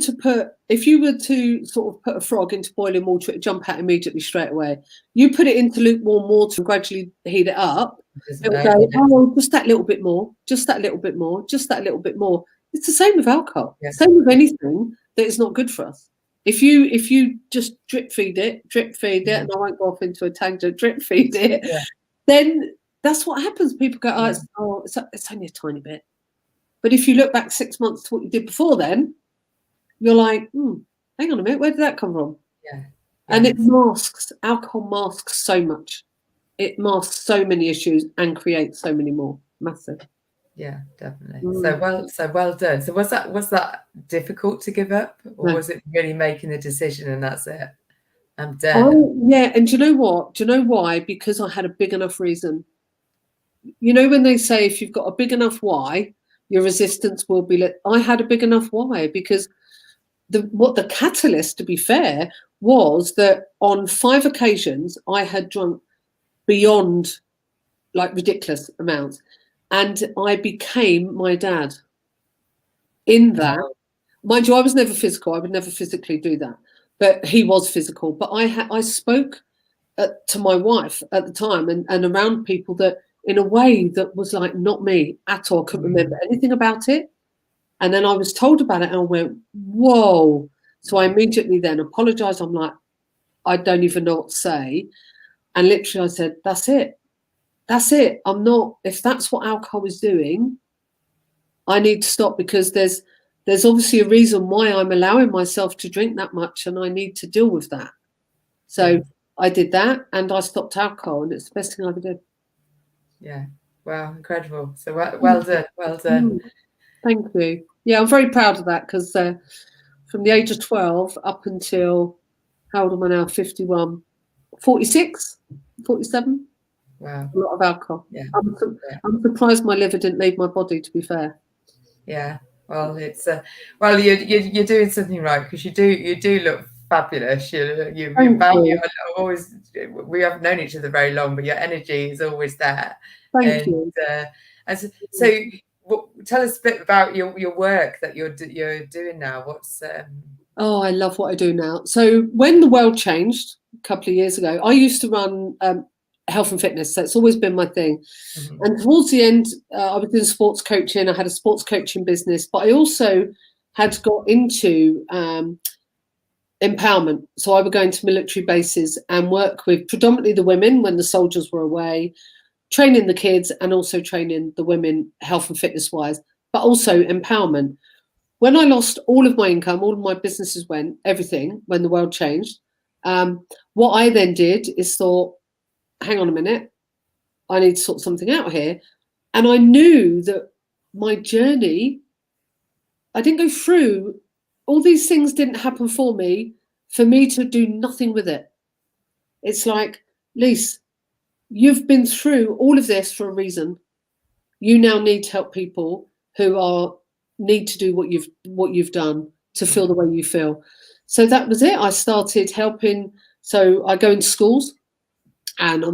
Speaker 1: to sort of put a frog into boiling water, it'd jump out immediately straight away. You put it into lukewarm water and gradually heat it up, it'll go, oh, just that little bit more, just that little bit more, just that little bit more. It's the same with alcohol.
Speaker 2: Yeah.
Speaker 1: Same with anything that is not good for us. If you just drip feed it, and I won't go off into a tangent, drip feed it, then that's what happens. People go, it's only a tiny bit. But if you look back 6 months to what you did before then, you're like, hang on a minute, where did that come from?
Speaker 2: Yeah.
Speaker 1: And alcohol masks so much. It masks so many issues and creates so many more. Massive.
Speaker 2: Yeah, definitely. So well done. So was that difficult to give up, or was it really making the decision and that's it? I'm done.
Speaker 1: Oh, yeah, and do you know what? Do you know why? Because I had a big enough reason. You know when they say if you've got a big enough why, your resistance will be I had a big enough why, because the catalyst, to be fair, was that on 5 occasions I had drunk beyond like ridiculous amounts, and I became my dad. In that, mind you, I was never physical. I would never physically do that, but he was physical. But I spoke to my wife at the time and around people that in a way that was like not me at all. I couldn't remember anything about it. And then I was told about it and I went, whoa. So I immediately then apologized. I'm like, I don't even know what to say. And literally I said, that's it. That's it. I'm not, if that's what alcohol is doing, I need to stop, because there's obviously a reason why I'm allowing myself to drink that much, and I need to deal with that. So I did that and I stopped alcohol, and it's the best thing I ever did.
Speaker 2: Yeah. Wow, incredible. So well done. Well done.
Speaker 1: Thank you. Yeah, I'm very proud of that, because from the age of 12 up until, how old am I now? 51, 46, 47.
Speaker 2: Wow.
Speaker 1: A lot of alcohol.
Speaker 2: Yeah.
Speaker 1: I'm surprised my liver didn't leave my body, to be fair.
Speaker 2: Yeah. Well, it's you're doing something right, because you do look fabulous. You always, we haven't known each other very long, but your energy is always there.
Speaker 1: Thank you.
Speaker 2: And so tell us a bit about your work that you're doing now. What's
Speaker 1: Oh, I love what I do now. So when the world changed a couple of years ago, I used to run health and fitness. So it's always been my thing. And towards the end, I was doing sports coaching. I had a sports coaching business, but I also had got into empowerment. So I would go into military bases and work with predominantly the women when the soldiers were away, training the kids and also training the women health and fitness wise, but also empowerment. When I lost all of my income, all of my businesses went, everything, when the world changed, what I then did is thought, hang on a minute, I need to sort something out here. And I knew that my journey, I didn't go through, all these things didn't happen for me to do nothing with it. It's like, Lise, you've been through all of this for a reason. You now need to help people who need to do what you've done to feel the way you feel. So that was it. I started helping. So I go into schools, and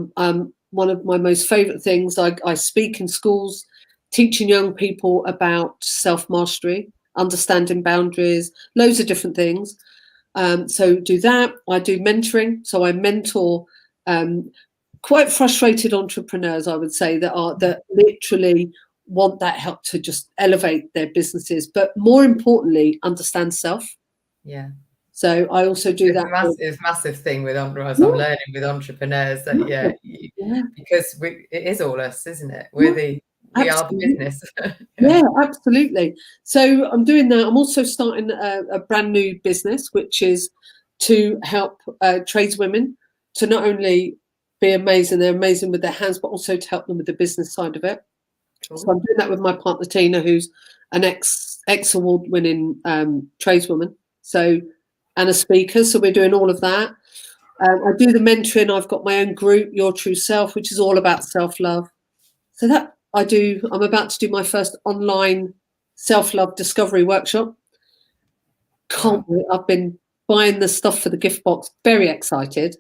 Speaker 1: one of my most favorite things, I speak in schools teaching young people about self-mastery, understanding boundaries, loads of different things. So do that. I do mentoring. So I mentor quite frustrated entrepreneurs, I would say, that literally want that help to just elevate their businesses, but more importantly, understand self.
Speaker 2: Yeah.
Speaker 1: So I also do that.
Speaker 2: It's a massive thing with entrepreneurs. I'm learning with entrepreneurs that because it is all us, isn't it? We are the business.
Speaker 1: Yeah, absolutely. So I'm doing that. I'm also starting a brand new business, which is to help tradeswomen to not only be amazing, they're amazing with their hands, but also to help them with the business side of it. Cool. So I'm doing that with my partner Tina, who's an ex-award-winning tradeswoman, and a speaker. So we're doing all of that. I do the mentoring. I've got my own group, Your True Self, which is all about self-love. So that I do. I'm about to do my first online self-love discovery workshop. Can't wait. I've been buying the stuff for the gift box. Very excited.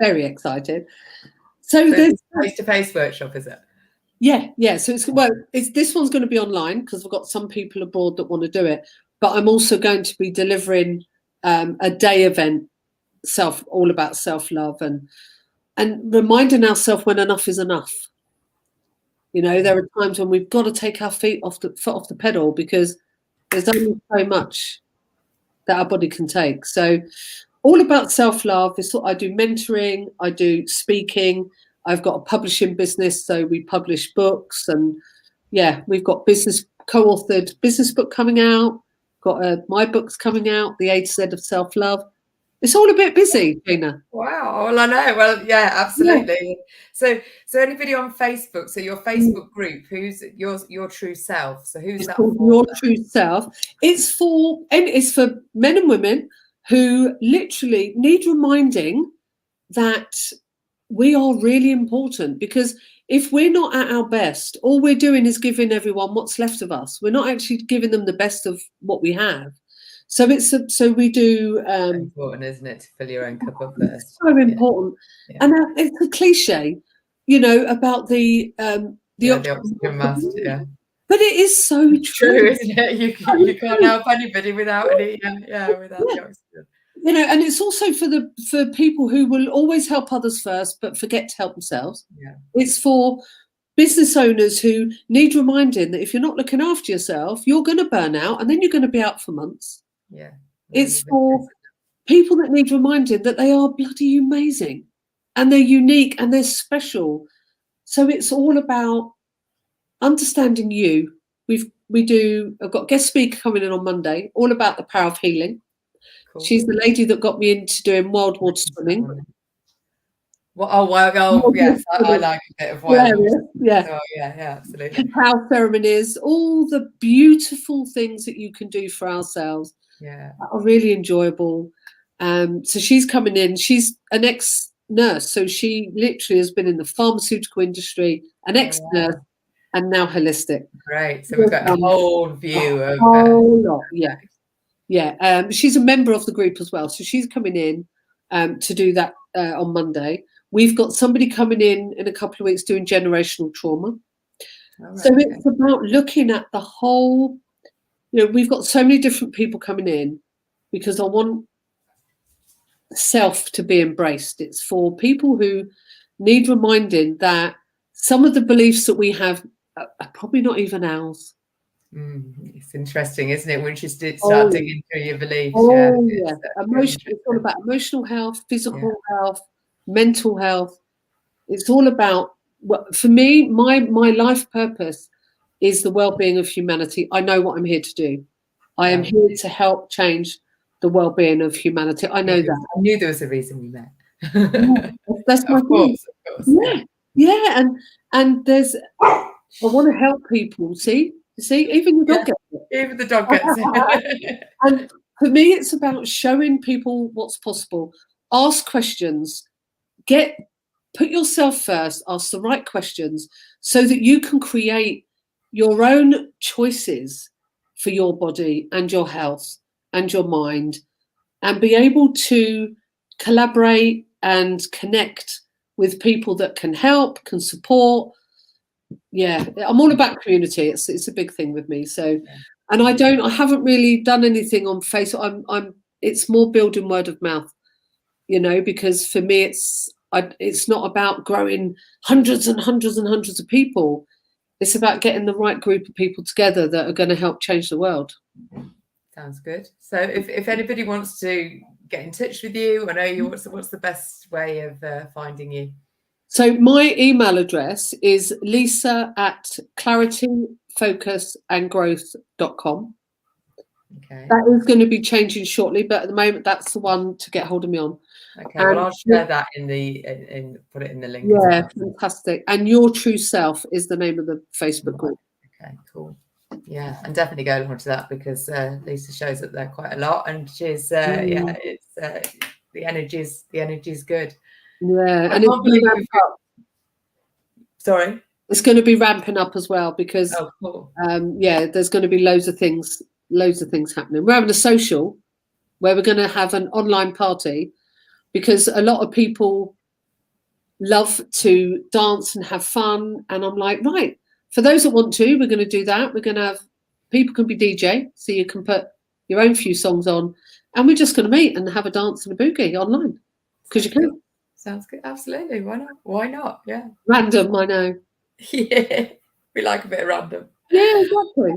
Speaker 1: Very excited. So there's
Speaker 2: face-to-face workshop, is it?
Speaker 1: Yeah. So this one's going to be online because I've got some people abroad that want to do it. But I'm also going to be delivering a day event, all about self-love and reminding ourselves when enough is enough. You know, there are times when we've got to take our foot off the pedal because there's only so much that our body can take. So all about self-love. I do mentoring, I do speaking. I've got a publishing business, so we publish books, and we've got co-authored business book coming out. Got my book's coming out, The A to Z of Self-Love. It's all a bit busy, Gina.
Speaker 2: Wow. Well, I know. Well, yeah, absolutely. Yeah. So anybody on Facebook? So your Facebook group, who's your true self? So who's that for?
Speaker 1: Your True Self. It's for men and women who literally need reminding that we are really important, because if we're not at our best, all we're doing is giving everyone what's left of us. We're not actually giving them the best of what we have. So we do.
Speaker 2: Important, isn't it, to fill your own cup up first?
Speaker 1: So important, and it's a cliche, about the
Speaker 2: oxygen mask. Yeah.
Speaker 1: But it is so true,
Speaker 2: isn't it? You can't help anybody without any. Without the oxygen.
Speaker 1: And it's also for people who will always help others first, but forget to help themselves.
Speaker 2: Yeah.
Speaker 1: It's for business owners who need reminding that if you're not looking after yourself, you're going to burn out, and then you're going to be out for months.
Speaker 2: Yeah.
Speaker 1: It's for people that need reminding that they are bloody amazing, and they're unique, and they're special. So it's all about understanding you. I've got a guest speaker coming in on Monday, all about the power of healing. Cool. She's the lady that got me into doing wild water swimming.
Speaker 2: Well, yes, I like a bit of wild water.
Speaker 1: Yeah.
Speaker 2: So, yeah, absolutely.
Speaker 1: Cacao ceremonies, all the beautiful things that you can do for ourselves.
Speaker 2: Yeah,
Speaker 1: are really enjoyable. So she's coming in. She's an ex-nurse, so she literally has been in the pharmaceutical industry, an ex-nurse, and now holistic.
Speaker 2: Great. So we've got a whole view of
Speaker 1: whole lot. Yeah. She's a member of the group as well, so she's coming in to do that on Monday. We've got somebody coming in a couple of weeks doing generational trauma. So it's about looking at the whole. We've got so many different people coming in because I want self to be embraced. It's for people who need reminding that some of the beliefs that we have are probably not even ours.
Speaker 2: It's interesting, isn't it, when you start digging through your beliefs?
Speaker 1: It's all about emotional health, physical health, mental health. It's all about, for me, my life purpose is the well-being of humanity. I know what I'm here to do. I am here to help change the well-being of humanity. I know that.
Speaker 2: I knew there was a reason we met.
Speaker 1: That's my thing. Of course. Yeah. And there's, I want to help people. See, even the dog gets it.
Speaker 2: Even the dog gets it.
Speaker 1: And for me, it's about showing people what's possible. Ask questions. Put yourself first. Ask the right questions so that you can create your own choices for your body and your health and your mind, and be able to collaborate and connect with people that can help, can support. Yeah, I'm all about community. It's a big thing with me. So,
Speaker 2: Yeah.
Speaker 1: and I haven't really done anything on Facebook. It's more building word of mouth, because for me it's not about growing hundreds and hundreds and hundreds of people. It's about getting the right group of people together that are going to help change the world.
Speaker 2: Sounds good. So if anybody wants to get in touch with you, I know you, what's the best way of finding you?
Speaker 1: So my email address is lisa@clarityfocusandgrowth.com.
Speaker 2: Okay.
Speaker 1: That is going to be changing shortly, but at the moment that's the one to get hold of me on.
Speaker 2: Okay, well, I'll share that put it in the link.
Speaker 1: Yeah,
Speaker 2: as well.
Speaker 1: fantastic. And Your True Self is the name of the Facebook group.
Speaker 2: Okay, cool. Yeah, and definitely go along to that, because Lisa shows up there quite a lot, and she's it's the energy's good.
Speaker 1: Yeah,
Speaker 2: I
Speaker 1: and
Speaker 2: can't believe sorry.
Speaker 1: It's going to be ramping up as well, because
Speaker 2: cool.
Speaker 1: there's going to be loads of things happening. We're having a social where we're going to have an online party, because a lot of people love to dance and have fun, and I'm like, right, for those that want to, we're going to do that. We're going to have people can be DJ, so you can put your own few songs on, and we're just going to meet and have a dance and a boogie online, because you can.
Speaker 2: Sounds good. Absolutely. Why not? Yeah.
Speaker 1: Random, I know.
Speaker 2: Yeah, we like a bit of random.
Speaker 1: Yeah, exactly.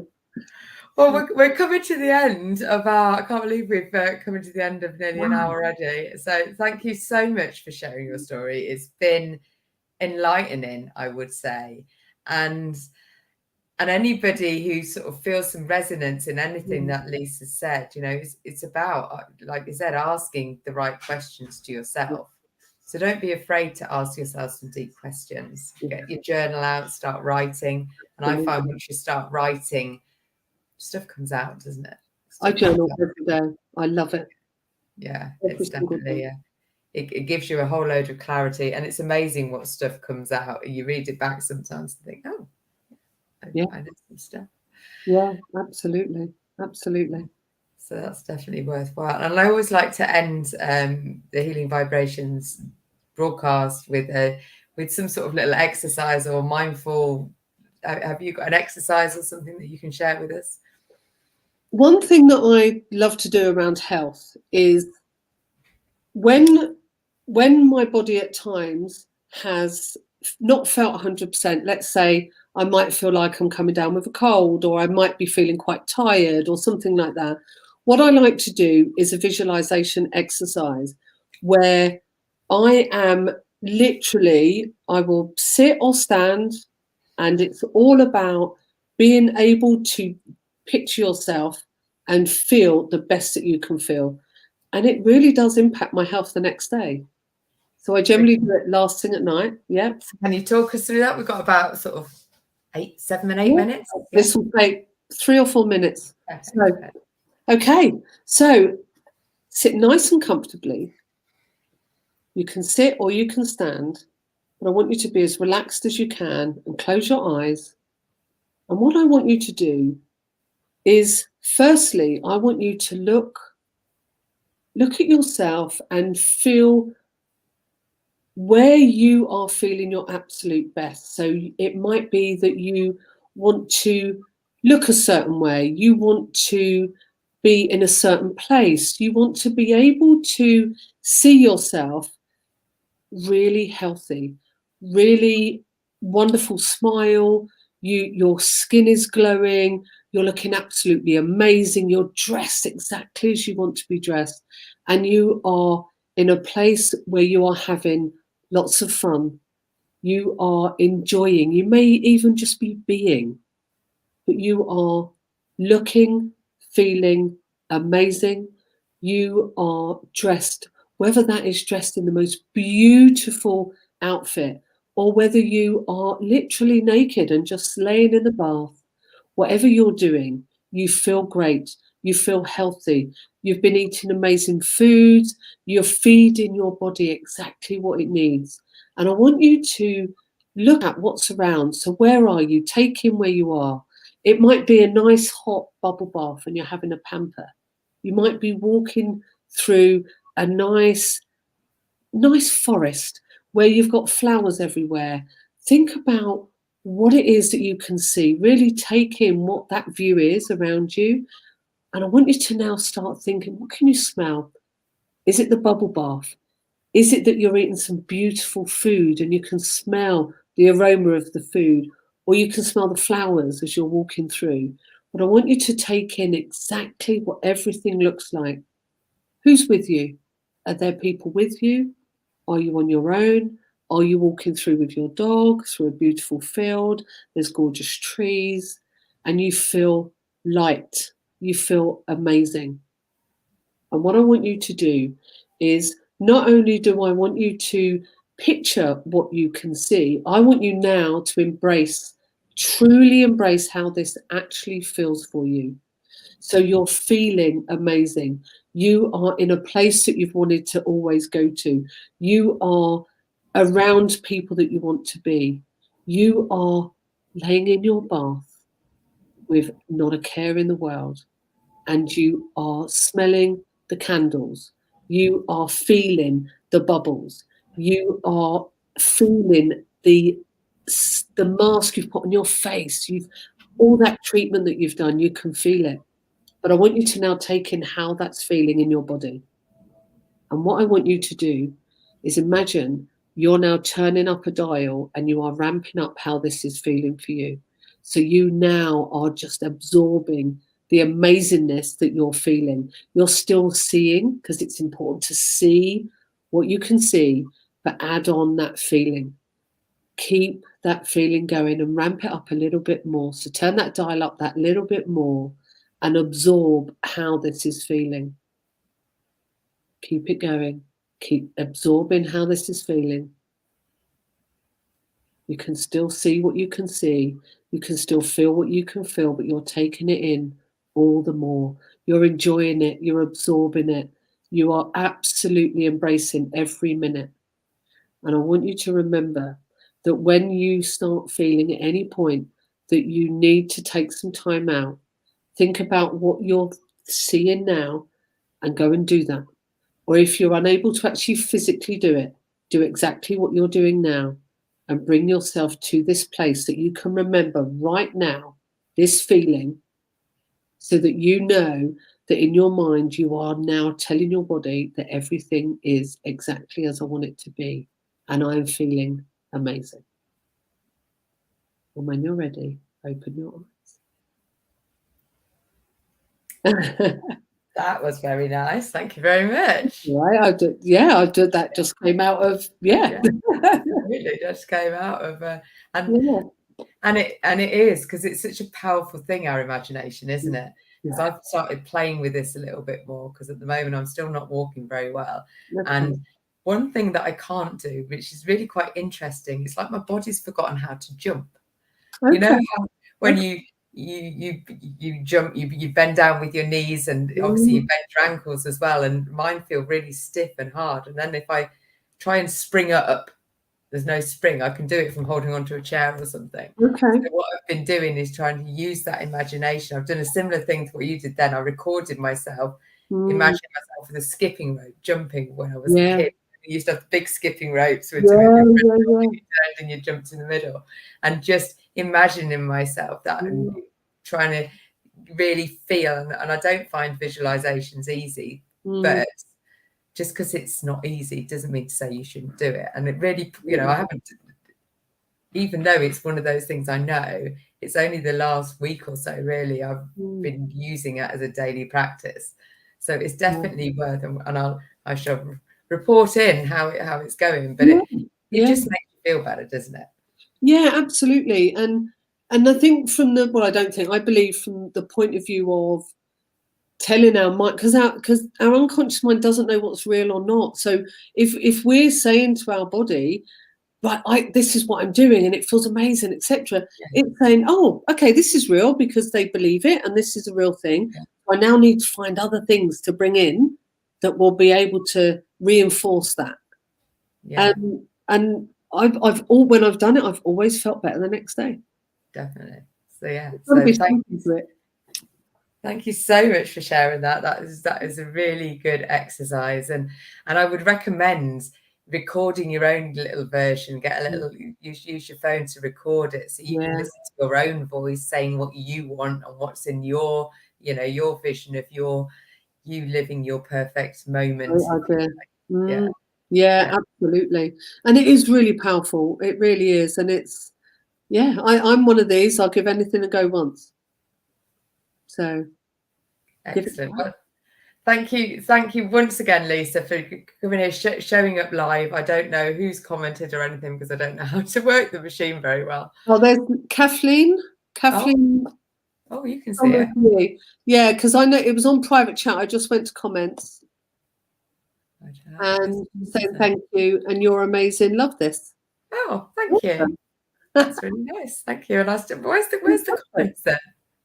Speaker 2: Well, we're coming to the end of I can't believe we've coming to the end of nearly an hour already. So thank you so much for sharing your story. It's been enlightening, I would say. And anybody who sort of feels some resonance in anything that Lisa said, it's about, like you said, asking the right questions to yourself. So don't be afraid to ask yourself some deep questions. Get your journal out, start writing. And I find once you start writing, stuff comes out, doesn't it?
Speaker 1: I journal every day. I love it.
Speaker 2: Yeah, it's definitely, it gives you a whole load of clarity, and it's amazing what stuff comes out. You read it back sometimes and think, oh, I know some stuff.
Speaker 1: Yeah, absolutely. Absolutely.
Speaker 2: So that's definitely worthwhile. And I always like to end the Healing Vibrations broadcast with some sort of little exercise or mindful. Have you got an exercise or something that you can share with us?
Speaker 1: One thing that I love to do around health is when my body at times has not felt 100%, let's say I might feel like I'm coming down with a cold, or I might be feeling quite tired or something like that. What I like to do is a visualization exercise where I am literally, I will sit or stand, and it's all about being able to picture yourself and feel the best that you can feel. And it really does impact my health the next day. So I generally do it last thing at night. Yeah.
Speaker 2: Can you talk us through that? We've got about sort of 7 and 8 minutes.
Speaker 1: This will take 3 or 4 minutes. Okay. So sit nice and comfortably. You can sit or you can stand, but I want you to be as relaxed as you can and close your eyes. And what I want you to do is, firstly, I want you to look at yourself and feel where you are feeling your absolute best. So it might be that you want to look a certain way, you want to be in a certain place, you want to be able to see yourself really healthy, really wonderful smile, your skin is glowing, you're looking absolutely amazing, you're dressed exactly as you want to be dressed, and you are in a place where you are having lots of fun, you are enjoying, you may even just be being, but you are looking, feeling amazing, you are dressed, whether that is dressed in the most beautiful outfit or whether you are literally naked and just laying in the bath, whatever you're doing, you feel great, you feel healthy, you've been eating amazing foods, you're feeding your body exactly what it needs. And I want you to look at what's around. So where are you? Take in where you are. It might be a nice hot bubble bath and you're having a pamper. You might be walking through a nice forest where you've got flowers everywhere. Think about what it is that you can see. Really take in what that view is around you. And I want you to now start thinking, what can you smell? Is it the bubble bath? Is it that you're eating some beautiful food and you can smell the aroma of the food, or you can smell the flowers as you're walking through? But I want you to take in exactly what everything looks like. Who's with you? Are there people with you? Are you on your own? Are you walking through with your dog through a beautiful field? There's gorgeous trees, and you feel light. You feel amazing. And what I want you to do is, not only do I want you to picture what you can see, I want you now to embrace, truly embrace how this actually feels for you. So you're feeling amazing. You are in a place that you've wanted to always go to. You are around people that you want to be. You are laying in your bath with not a care in the world, and you are smelling the candles. You are feeling the bubbles. You are feeling the mask you've put on your face. You've all that treatment that you've done. You can feel it. But I want you to now take in how that's feeling in your body. And what I want you to do is imagine you're now turning up a dial and you are ramping up how this is feeling for you. So you now are just absorbing the amazingness that you're feeling. You're still seeing, because it's important to see what you can see, but add on that feeling. Keep that feeling going and ramp it up a little bit more. So turn that dial up that little bit more and absorb how this is feeling. Keep it going. Keep absorbing how this is feeling. You can still see what you can see. You can still feel what you can feel, but you're taking it in all the more. You're enjoying it. You're absorbing it. You are absolutely embracing every minute. And I want you to remember that when you start feeling at any point that you need to take some time out, think about what you're seeing now and go and do that. Or if you're unable to actually physically do it, do exactly what you're doing now and bring yourself to this place that you can remember right now, this feeling, so that you know that in your mind you are now telling your body that everything is exactly as I want it to be. And I'm feeling amazing. And when you're ready, open your eyes.
Speaker 2: That was very nice. Thank you very much.
Speaker 1: Right, I did. Yeah, I did. That just came out of
Speaker 2: Absolutely, just came out of and it is, because it's such a powerful thing, our imagination, isn't it? Because I've started playing with this a little bit more, because at the moment I'm still not walking very well. And one thing that I can't do, which is really quite interesting, it's like my body's forgotten how to jump.
Speaker 1: Okay.
Speaker 2: You know how when you jump, you bend down with your knees, and obviously you bend your ankles as well, and mine feel really stiff and hard. And then if I try and spring up, there's no spring. I can do it from holding onto a chair or something.
Speaker 1: Okay.
Speaker 2: So what I've been doing is trying to use that imagination. I've done a similar thing to what you did then. I recorded myself, imagining myself with a skipping rope, jumping when I was a kid. I used to have the big skipping ropes with you turned and you jumped in the middle, and just imagining myself that and trying to really feel. And I don't find visualizations easy, but just because it's not easy doesn't mean to say you shouldn't do it. And it really, I haven't, even though it's one of those things I know, it's only the last week or so really I've been using it as a daily practice. So it's definitely worth, and I shall report in how it's going. But it just makes you feel better, doesn't it?
Speaker 1: Yeah, absolutely. And I think I believe from the point of view of telling our mind, because our unconscious mind doesn't know what's real or not. So if we're saying to our body, right, this is what I'm doing and it feels amazing, etc. It's saying, oh, okay, this is real because they believe it and this is a real thing. I now need to find other things to bring in that will be able to reinforce that. And when I've done it, I've always felt better the next day.
Speaker 2: Definitely. So thank you so much for sharing that. That is a really good exercise, and I would recommend recording your own little version, get a little, use your phone to record it so you can listen to your own voice saying what you want and what's in your, you know, your vision of you living your perfect moment.
Speaker 1: Yeah, absolutely. And it is really powerful. It really is. And it's, I'm one of these. I'll give anything a go once. So
Speaker 2: excellent. Well, thank you once again, Lisa, for coming here, showing up live. I don't know who's commented or anything because I don't know how to work the machine very well.
Speaker 1: Oh, there's Kathleen.
Speaker 2: Oh, you can see it.
Speaker 1: Yeah, because I know it was on private chat. I just went to comments and saying thank you, and you're amazing. Love this.
Speaker 2: Oh, thank you. That's really nice. Thank you. And where's the comments then?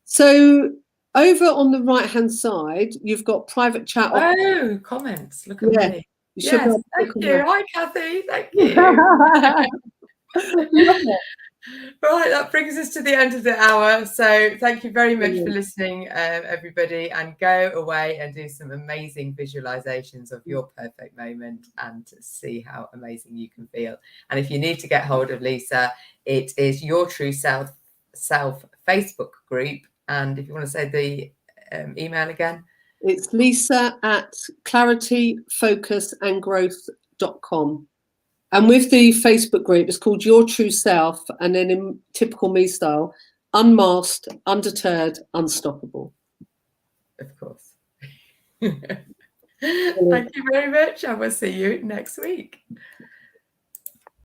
Speaker 1: So over on the right-hand side, you've got private chat.
Speaker 2: Oh, comments. Look at me. Yes, thank you. Hi, Kathy. Thank you.
Speaker 1: Love it.
Speaker 2: Right, that brings us to the end of the hour. So thank you very much for listening, everybody, and go away and do some amazing visualizations of your perfect moment and see how amazing you can feel. And if you need to get hold of Lisa, it is Your True Self Facebook group. And if you want to say the email again,
Speaker 1: it's lisa@clarityfocusandgrowth.com. And with the Facebook group, it's called Your True Self, and then in typical me style, unmasked, undeterred, unstoppable.
Speaker 2: Of course. Thank you very much. I will see you next week.